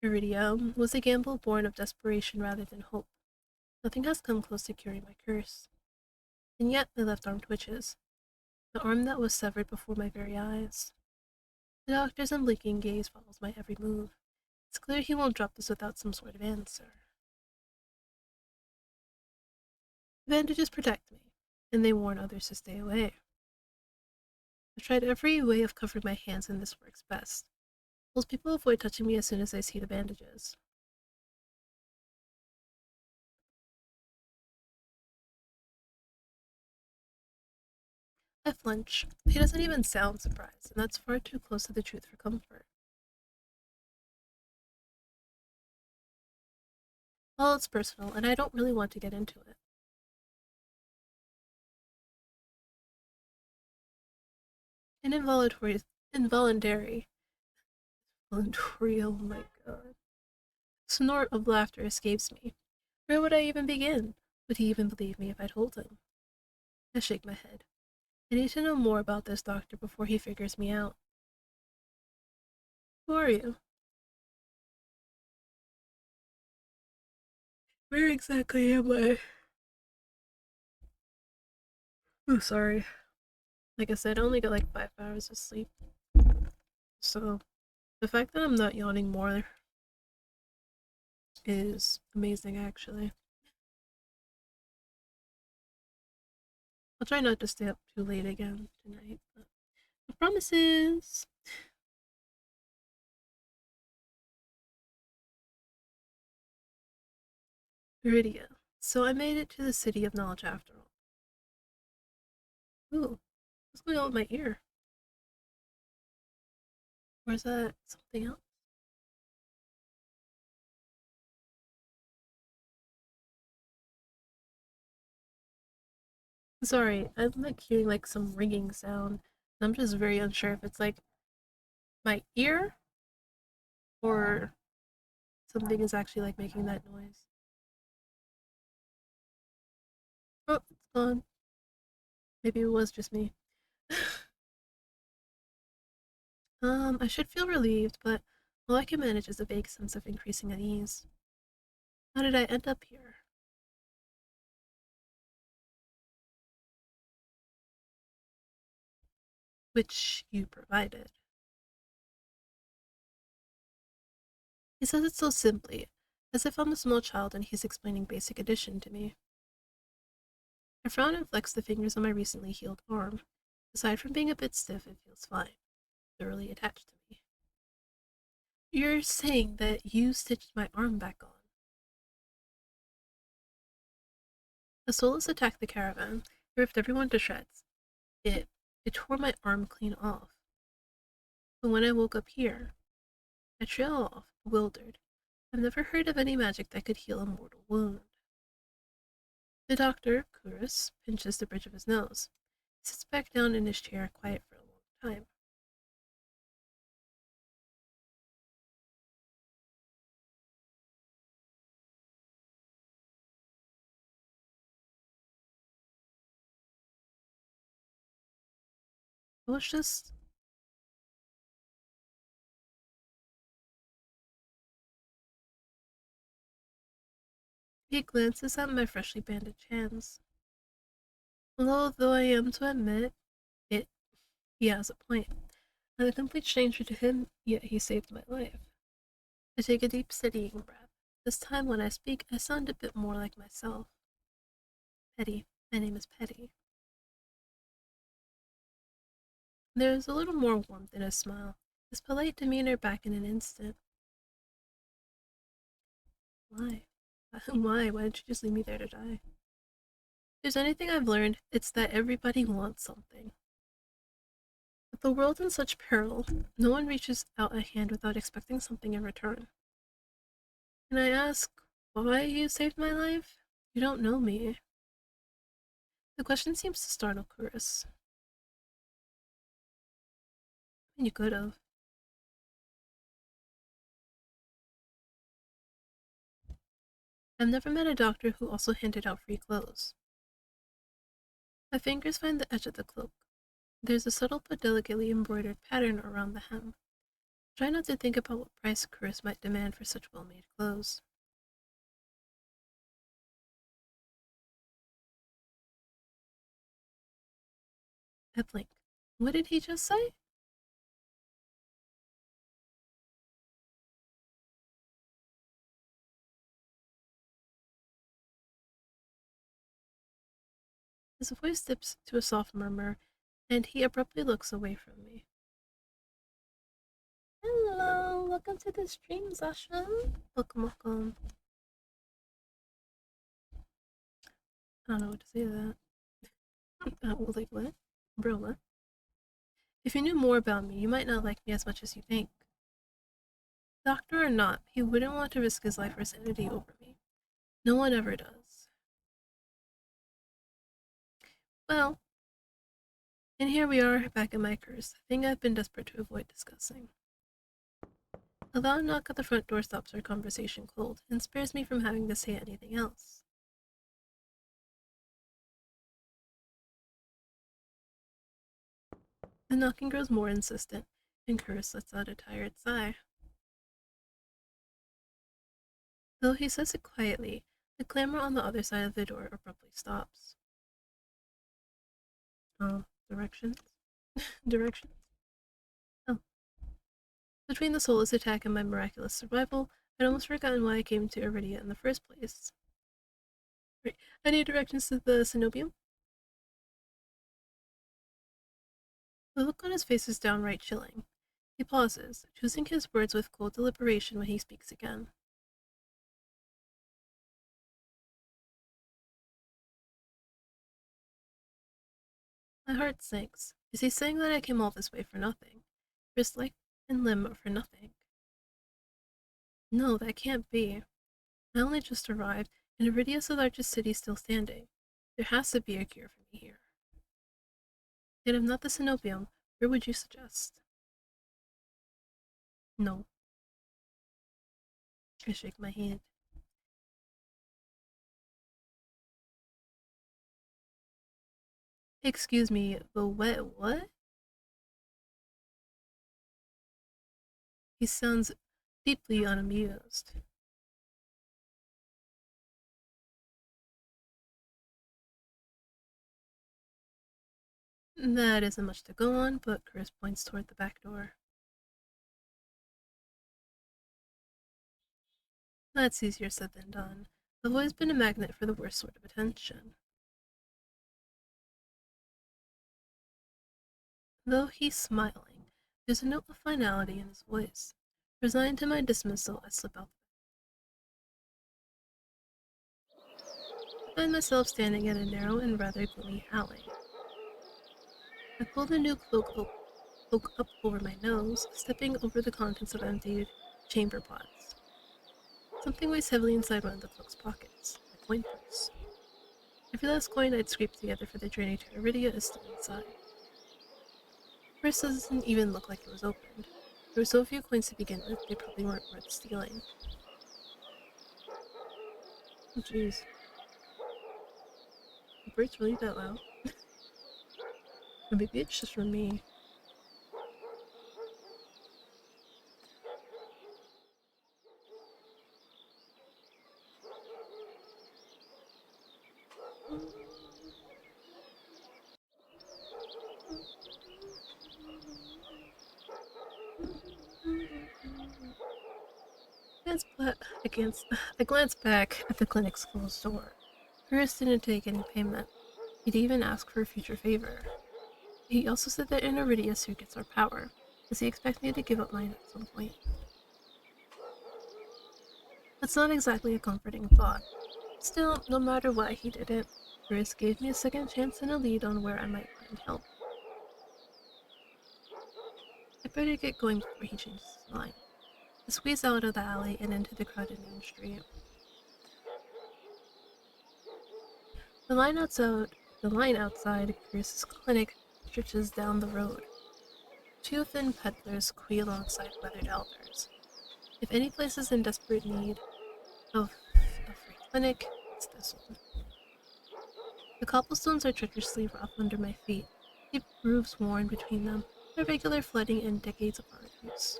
Iridium was a gamble born of desperation rather than hope. Nothing has come close to curing my curse. And yet my left arm twitches, the arm that was severed before my very eyes. The doctor's unblinking gaze follows my every move. It's clear he won't drop this without some sort of answer. The bandages protect me, and they warn others to stay away. I've tried every way of covering my hands, and this works best. Most people avoid touching me as soon as they see the bandages. I flinch. He doesn't even sound surprised, and that's far too close to the truth for comfort. Well, it's personal, and I don't really want to get into it. An involuntary, oh my god. Snort of laughter escapes me. Where would I even begin? Would he even believe me if I told him? I shake my head. I need to know more about this doctor before he figures me out. Who are you? Where exactly am I? Oh, sorry. Like I said, I only got like 5 hours of sleep. So the fact that I'm not yawning more is amazing, actually. I'll try not to stay up too late again tonight, but no promises. Viridia. So I made it to the city of knowledge after all. Ooh, what's going on with my ear? Or is that something else? Sorry, I'm like hearing like some ringing sound. I'm just very unsure if it's like my ear or something is actually like making that noise. Oh, it's gone. Maybe it was just me. I should feel relieved, but all I can manage is a vague sense of increasing unease. How did I end up here? Which you provided. He says it so simply, as if I'm a small child and he's explaining basic addition to me. I frown and flex the fingers on my recently healed arm. Aside from being a bit stiff, it feels fine, thoroughly attached to me. You're saying that you stitched my arm back on. The Solus attacked the caravan. It ripped everyone to shreds. It, it tore my arm clean off. But when I woke up here, I trail off, bewildered. I've never heard of any magic that could heal a mortal wound. The doctor, Kurus, pinches the bridge of his nose. He sits back down in his chair, quiet for a long time. I was just. He glances at my freshly bandaged hands. Although I am to admit, it he has a point. I'm a complete stranger to him, yet he saved my life. I take a deep, steadying breath. This time when I speak, I sound a bit more like myself. Petty. My name is Petty. There is a little more warmth in his smile, his polite demeanor back in an instant. Why? Why? Why didn't you just leave me there to die? If there's anything I've learned, it's that everybody wants something. With the world in such peril, no one reaches out a hand without expecting something in return. Can I ask why you saved my life? You don't know me. The question seems to startle Chris. You could have. I've never met a doctor who also handed out free clothes. My fingers find the edge of the cloak. There's a subtle but delicately embroidered pattern around the hem. Try not to think about what price Chris might demand for such well-made clothes. I blink. What did he just say? His voice dips to a soft murmur, and he abruptly looks away from me. Hello, welcome to the stream, Sasha. Welcome, welcome. I don't know what to say to that. Like what? Bro, what? If you knew more about me, you might not like me as much as you think. Doctor or not, he wouldn't want to risk his life or sanity over me. No one ever does. Well, and here we are, back in my curse, a thing I've been desperate to avoid discussing. A loud knock at the front door stops our conversation cold and spares me from having to say anything else. The knocking grows more insistent, and Curtis lets out a tired sigh. Though he says it quietly, the clamor on the other side of the door abruptly stops. Directions? Directions? Oh. Between the soulless attack and my miraculous survival, I'd almost forgotten why I came to Iridia in the first place. Right. I need directions to the cenobium. The look on his face is downright chilling. He pauses, choosing his words with cold deliberation when he speaks again. My heart sinks. Is he saying that I came all this way for nothing? Risked life and limb for nothing? No, that can't be. I only just arrived, and Iridia's the largest city still standing. There has to be a cure for me here. Yet if not the cenobium, where would you suggest? No. I shake my head. Excuse me, the wet what? He sounds deeply unamused. That isn't much to go on, but Chris points toward the back door. That's easier said than done. I've always been a magnet for the worst sort of attention. Though he's smiling, there's a note of finality in his voice. Resigned to my dismissal, I slip out. I find myself standing in a narrow and rather gloomy alley. I pull the new cloak up over my nose, stepping over the contents of emptied chamber pots. Something weighs heavily inside one of the cloak's pockets, my coin purse. Every last coin I'd scraped together for the journey to Iridia is still inside. The purse doesn't even look like it was opened. There were so few coins to begin with, they probably weren't worth stealing. Oh jeez. The bird's really that loud? Or maybe it's just from me. I glance back at the clinic's closed door. Chris didn't take any payment. He'd even ask for a future favor. He also said that in Iridia suit gets our power. Does he expect me to give up mine at some point? That's not exactly a comforting thought. Still, no matter why he did it, Chris gave me a second chance and a lead on where I might find help. I better get going before he changes his mind. I squeeze out of the alley and into the crowded main street. The line outside Chris's clinic stretches down the road. Two thin peddlers squee alongside weathered elders. If any place is in desperate need of a free clinic, it's this one. The cobblestones are treacherously rough under my feet, deep grooves worn between them, irregular flooding and decades of hard use.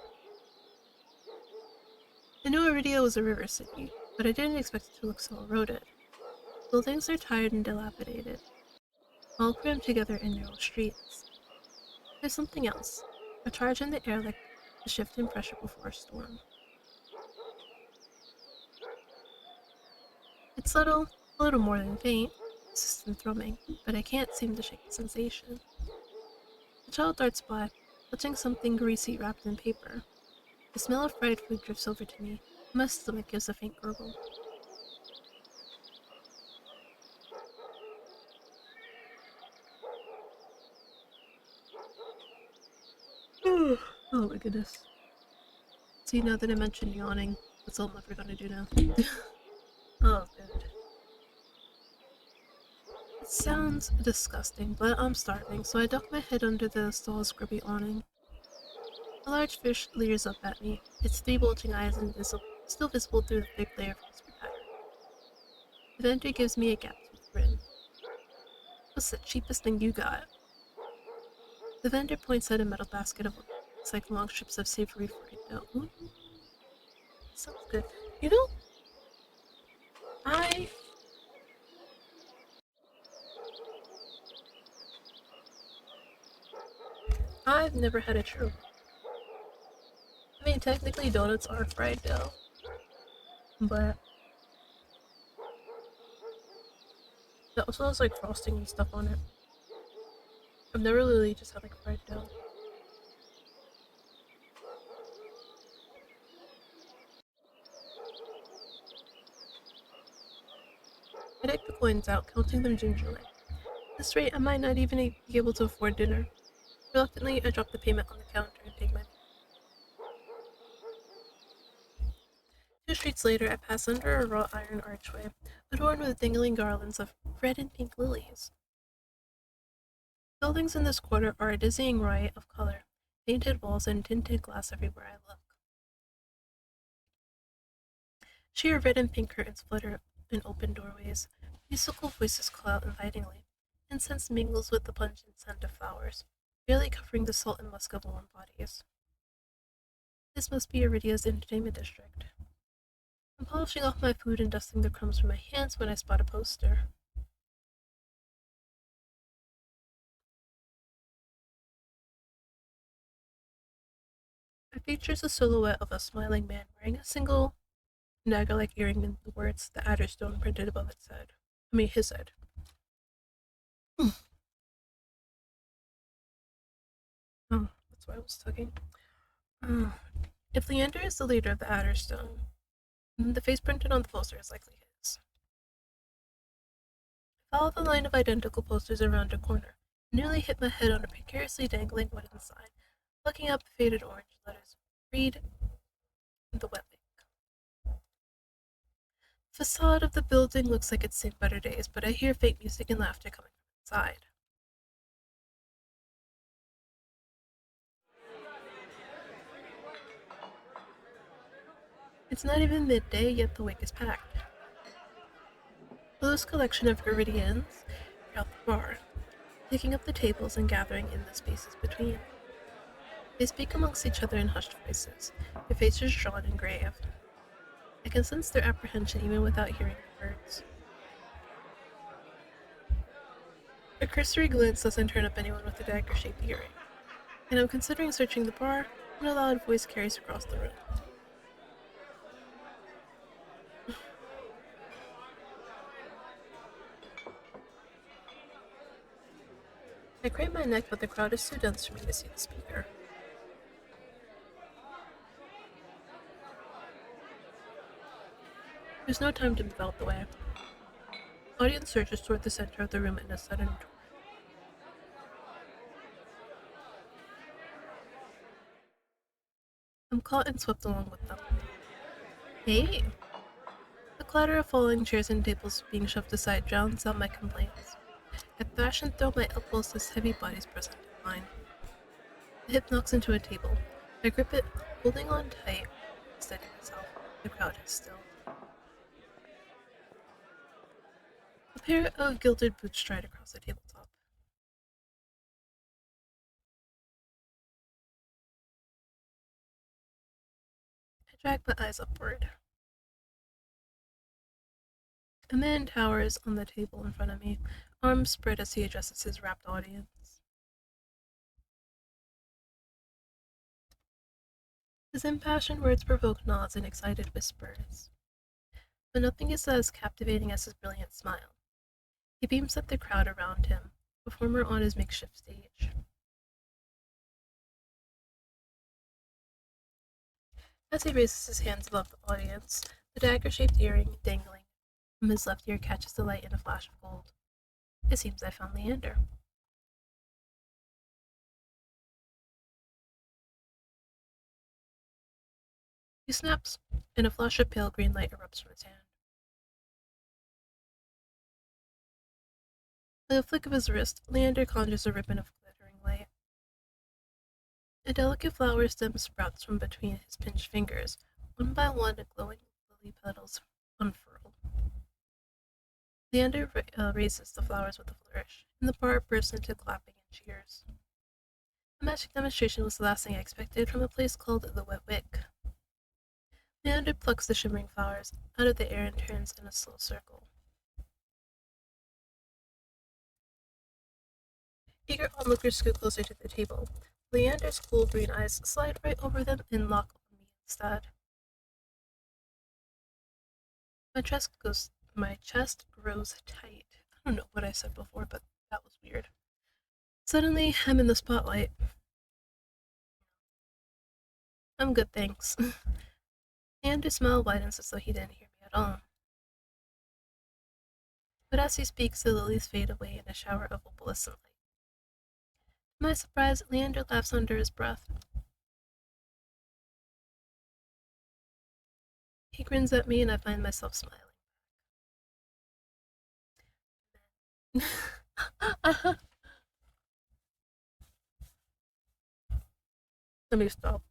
I knew Iridia was a river city, but I didn't expect it to look so eroded. Buildings are tired and dilapidated, all crammed together in narrow streets. There's something else, a charge in the air like a shift in pressure before a storm. It's subtle, a little more than faint, persistent thrumming, but I can't seem to shake the sensation. The child darts by, touching something greasy wrapped in paper. The smell of fried food drifts over to me, and my stomach gives a faint gurgle. Oh my goodness. See, now that I mentioned yawning, that's all I'm ever gonna do now. Oh, good. It sounds disgusting, but I'm starving, so I duck my head under the stall's grubby awning. A large fish leers up at me, its three bulging eyes still visible through the thick layer of crispy batter. The vendor gives me a gap-toothed grin. What's the cheapest thing you got? The vendor points at a metal basket of what looks like long strips of savory fried dough. Ooh, sounds good. You know, I I've never had a churro. I mean, technically donuts are fried dough, but that also has like frosting and stuff on it. I've never really just had like fried dough. I take the coins out, counting them gingerly. At this rate, I might not even be able to afford dinner. Reluctantly, I drop the payment on the counter and take my meal. 2 streets later, I pass under a wrought iron archway, adorned with dangling garlands of red and pink lilies. Buildings in this quarter are a dizzying riot of color, painted walls and tinted glass everywhere I look. Sheer red and pink curtains flutter in open doorways. Musical voices call out invitingly. Incense mingles with the pungent scent of flowers, barely covering the salt and musk of warm bodies. This must be Iridia's entertainment district. I'm polishing off my food and dusting the crumbs from my hands when I spot a poster. It features a silhouette of a smiling man wearing a single dagger-like earring and the words "The Adderstone" printed above its head. I mean, his head. Oh, that's why I was tugging. Oh. If Leander is the leader of the Adderstone, then the face printed on the poster is likely his. I follow the line of identical posters around a corner, nearly hit my head on a precariously dangling wooden sign, looking up faded orange letters. Read the wet link. The facade of the building looks like it's seen better days, but I hear faint music and laughter coming from inside. It's not even midday, yet the wake is packed. A loose collection of Iridians crowd the bar, taking up the tables and gathering in the spaces between. They speak amongst each other in hushed voices, their faces drawn and grave. I can sense their apprehension even without hearing the words. A cursory glance doesn't turn up anyone with a dagger-shaped earring, and I'm considering searching the bar when a loud voice carries across the room. I crane my neck, but the crowd is too dense for me to see the speaker. There's no time to move out the way. Audience surges toward the center of the room in a sudden torrent. I'm caught and swept along with them. Hey! The clatter of falling chairs and tables being shoved aside drowns out my complaints. I thrash and throw my elbows as heavy bodies press into mine. The hip knocks into a table. I grip it, holding on tight, steady myself. The crowd has stilled. A pair of gilded boots stride across the tabletop. I drag my eyes upward. A man towers on the table in front of me, arms spread as he addresses his rapt audience. His impassioned words provoke nods and excited whispers, but nothing is as captivating as his brilliant smile. He beams at the crowd around him, a performer on his makeshift stage. As he raises his hands above the audience, the dagger-shaped earring dangling from his left ear catches the light in a flash of gold. It seems I found Leander. He snaps, and a flash of pale green light erupts from his hand. With a flick of his wrist, Leander conjures a ribbon of glittering light. A delicate flower stem sprouts from between his pinched fingers. One by one, the glowing lily petals unfurl. Leander raises the flowers with a flourish, and the bar bursts into clapping and cheers. A magic demonstration was the last thing I expected from a place called the Wet Wick. Leander plucks the shimmering flowers out of the air and turns in a slow circle. Eager onlookers scoot closer to the table. Leander's cool green eyes slide right over them and lock on me instead. My chest grows tight. I don't know what I said before, but that was weird. Suddenly, I'm in the spotlight. I'm good, thanks. Leander's smile widens as though he didn't hear me at all. But as he speaks, the lilies fade away in a shower of opalescent light. To my surprise, Leander laughs under his breath. He grins at me and I find myself smiling. Let me stop.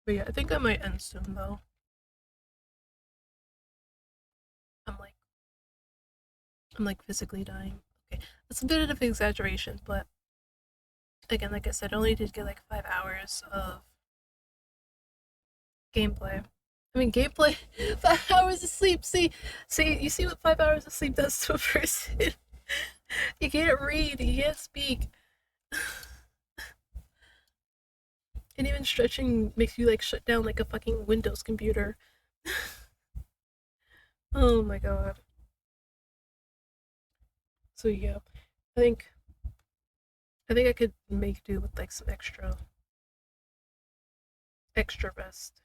But yeah, I think I might end soon though. I'm like I'm like physically dying. Okay. That's a bit of an exaggeration, but again, like I said, I only did get like 5 hours of gameplay. I mean gameplay 5 hours of sleep. You see what 5 hours of sleep does to a person. You can't read, you can't speak. And even stretching makes you like shut down like a fucking Windows computer. Oh my god. So yeah, I think I think I could make do with like some extra rest.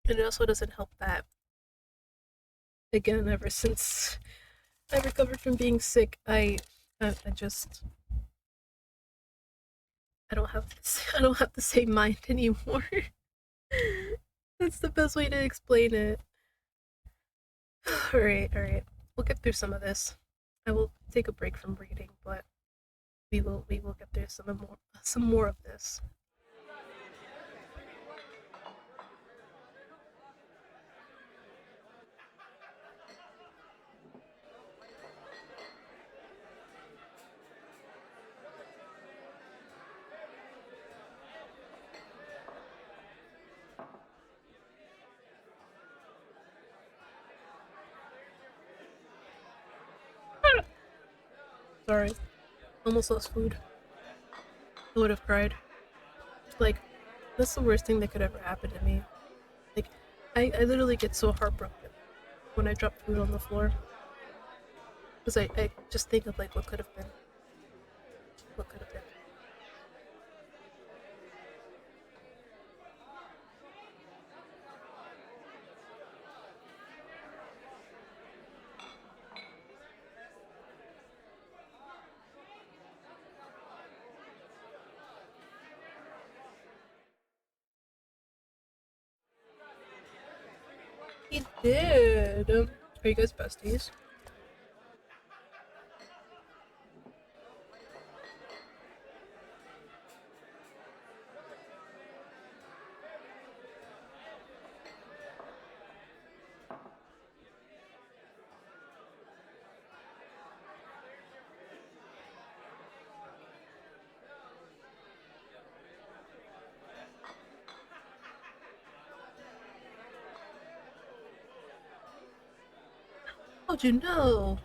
And it also doesn't help that again ever since I recovered from being sick, I just I don't have the same mind anymore. That's the best way to explain it. All right. We'll get through some of this. I will take a break from reading, but we will get through some more of this. Sorry, almost lost food. I would have cried. Like that's the worst thing that could ever happen to me. Like I literally get so heartbroken when I drop food on the floor because I just think of like what could have been, what could have been. He did. Are you guys besties? How'd you know?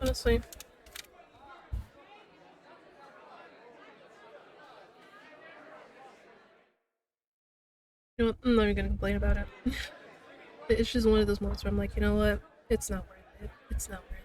Honestly, you know what? I'm not even gonna complain about it. It's just one of those moments where I'm like, you know what? It's not worth it. It's not worth it.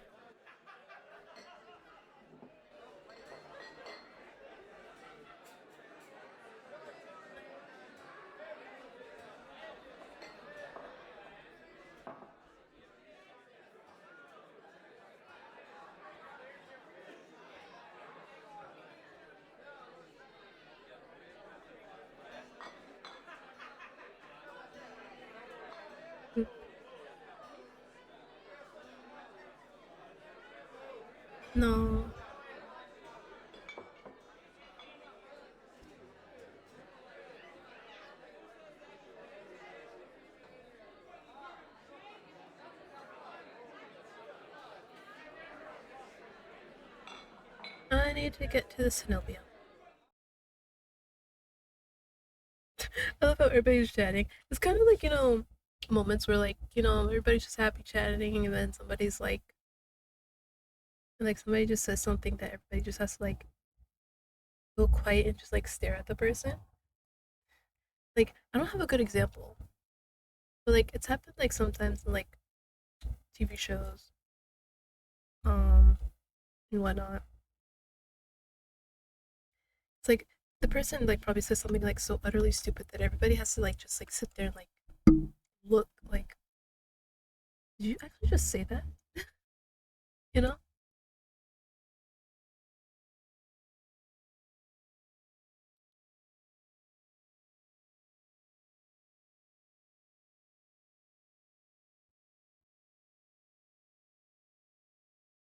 Mm. No, I need to get to the Cenobia. I love how everybody's chatting. It's kind of like, moments where, like, everybody's just happy chatting, and then somebody's like somebody just says something that everybody just has to, like, go quiet and just, like, stare at the person. Like, I don't have a good example, but, like, it's happened, like, sometimes in, like, TV shows, um, and whatnot. It's like the person, like, probably says something, like, so utterly stupid that everybody has to, like, just, like, sit there and, like, look, like, did you actually just say that? You know?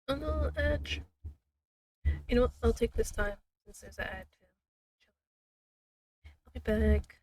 On the edge. You know what? I'll take this time since there's an ad to chill. I'll be back.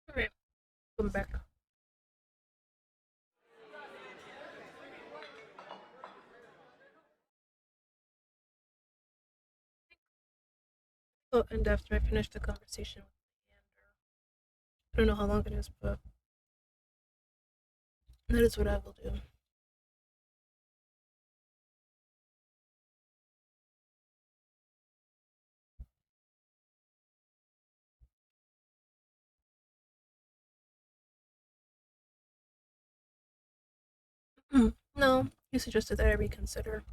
Alright, come back. Oh, and after I finish the conversation with Leander, I don't know how long it is, but that is what I will do. No, you suggested that I reconsider.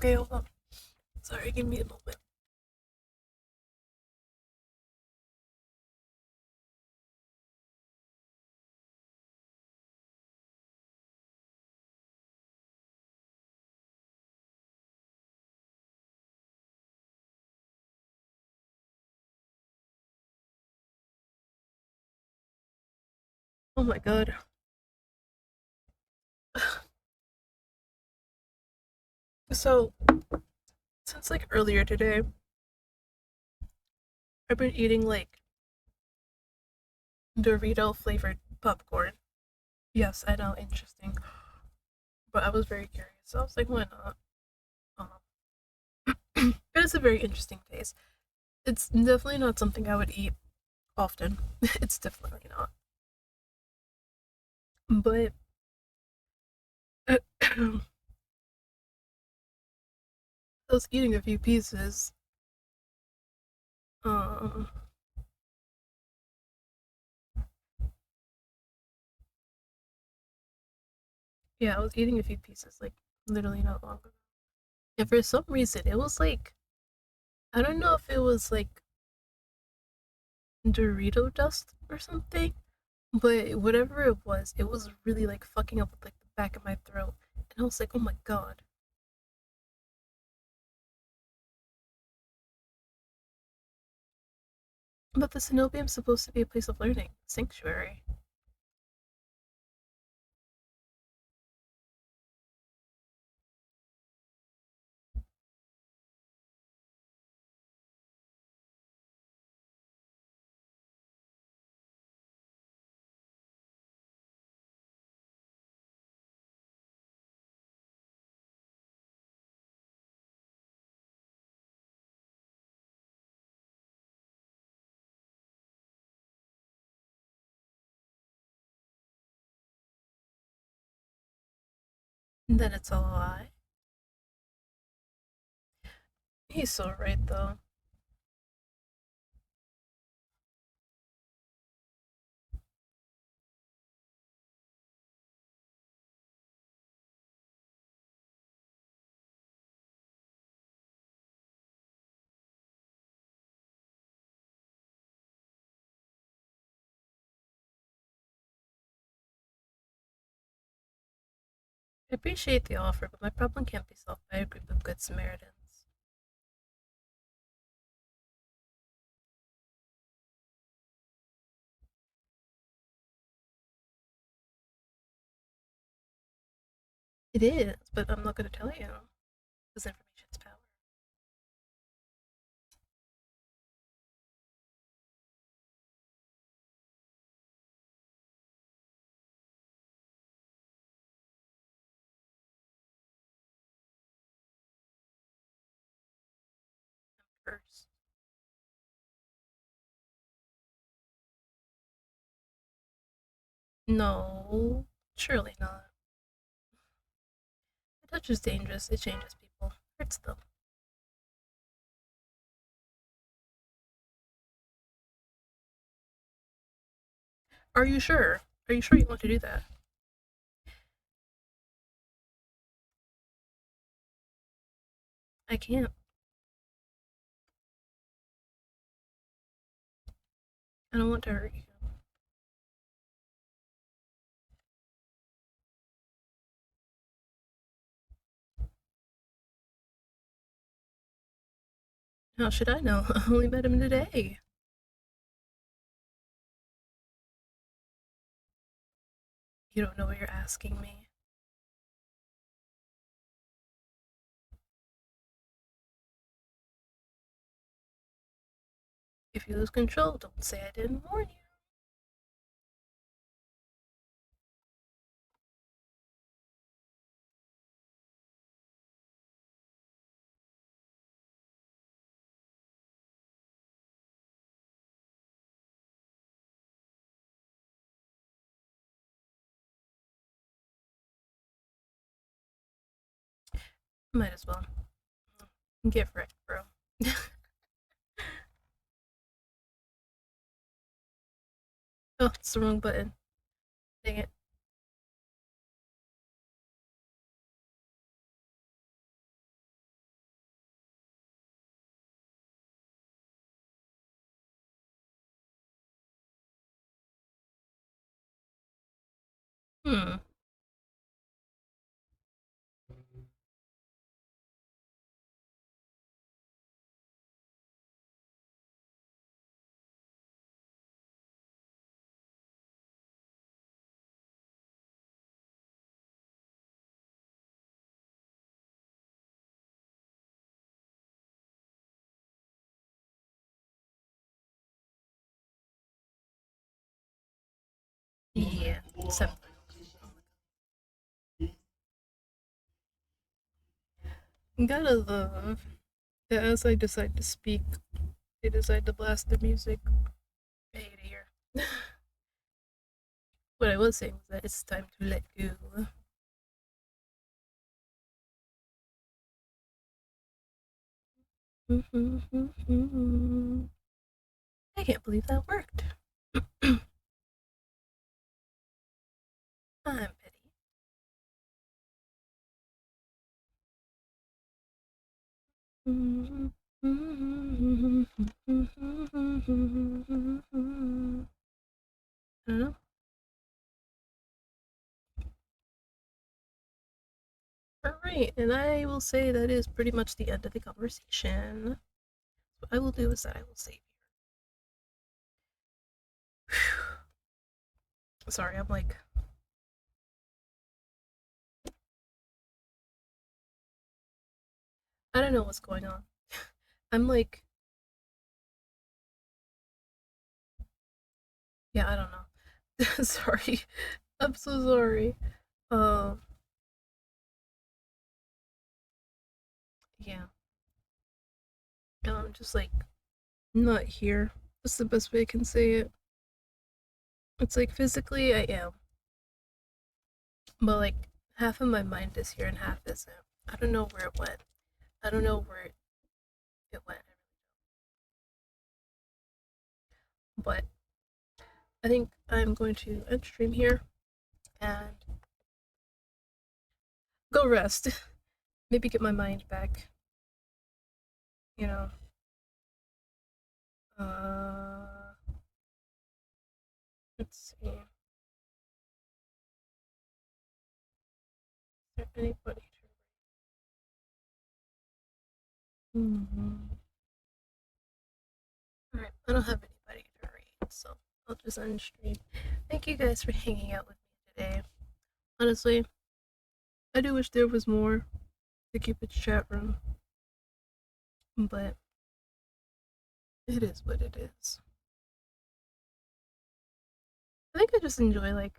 Okay, hold on. Sorry, give me a moment. Oh my god. So, since like earlier today, I've been eating like Dorito flavored popcorn. Yes, I know, interesting. But I was very curious. So I was like, why not? It is a very interesting taste. It's definitely not something I would eat often. It's definitely not. But I was eating a few pieces. Um, yeah, I was eating a few pieces like literally not long ago. And for some reason, it was like I don't know if it was like Dorito dust or something, but whatever it was really like fucking up with like the back of my throat. And I was like, oh my god. But the Cenobium's supposed to be a place of learning, sanctuary. And then it's a lie. He's so right though. I appreciate the offer, but my problem can't be solved by a group of good Samaritans. It is, but I'm not going to tell you because information's power. First, no, surely not. A touch is dangerous. It changes people, hurts them. Are you sure? Are you sure you want to do that? I can't. I don't want to hurt you. How should I know? I only met him today. You don't know what you're asking me. If you lose control, don't say I didn't warn you. Might as well. Get wrecked, bro. Oh, it's the wrong button. Dang it. Hmm. Yeah. Except gotta love that as I decide to speak, they decide to blast the music. I hate it here. What I was saying was that it's time to let go. I can't believe that worked. I'm petty. I don't know. Alright, and I will say that is pretty much the end of the conversation. What I will do is that I will save you. Sorry, I'm like, I don't know what's going on. I'm like, yeah, I don't know. Sorry. I'm so sorry. Um, yeah. And I'm just like, not here. That's the best way I can say it. It's like physically I am, but like half of my mind is here and half isn't. I don't know where it went. I don't know where it went. But I think I'm going to end stream here and go rest. Maybe get my mind back. You know. Uh, let's see. Is there anybody to? Mm-hmm. All right, I don't have anybody to read, so I'll just end stream. Thank you guys for hanging out with me today. Honestly, I do wish there was more to keep its chat room, but it is what it is. I think I just enjoy like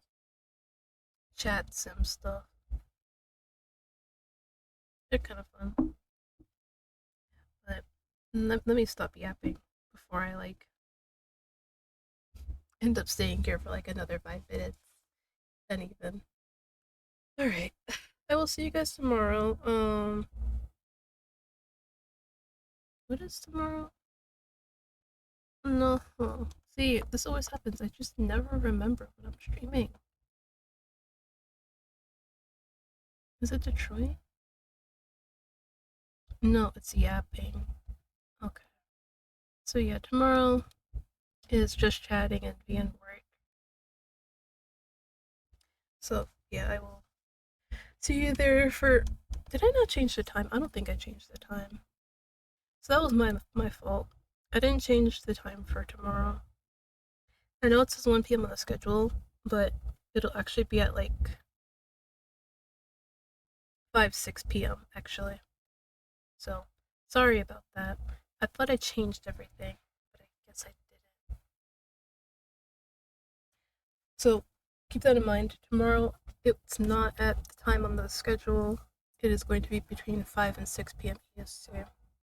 chat sim stuff. They're kind of fun, but let me stop yapping before I like end up staying here for like another 5 minutes. And even. All right, I will see you guys tomorrow. What is tomorrow? No. See, this always happens. I just never remember when I'm streaming. Is it Detroit? No, it's yapping. Okay. So yeah, tomorrow is just chatting and being work. So yeah, I will see you there for. Did I not change the time? I don't think I changed the time. So that was my fault. I didn't change the time for tomorrow. I know it says 1 p.m. on the schedule, but it'll actually be at like 5 6 p.m. actually. So sorry about that. I thought I changed everything, but I guess I didn't. So keep that in mind. Tomorrow it's not at the time on the schedule. It is going to be between 5 and 6 p.m. EST.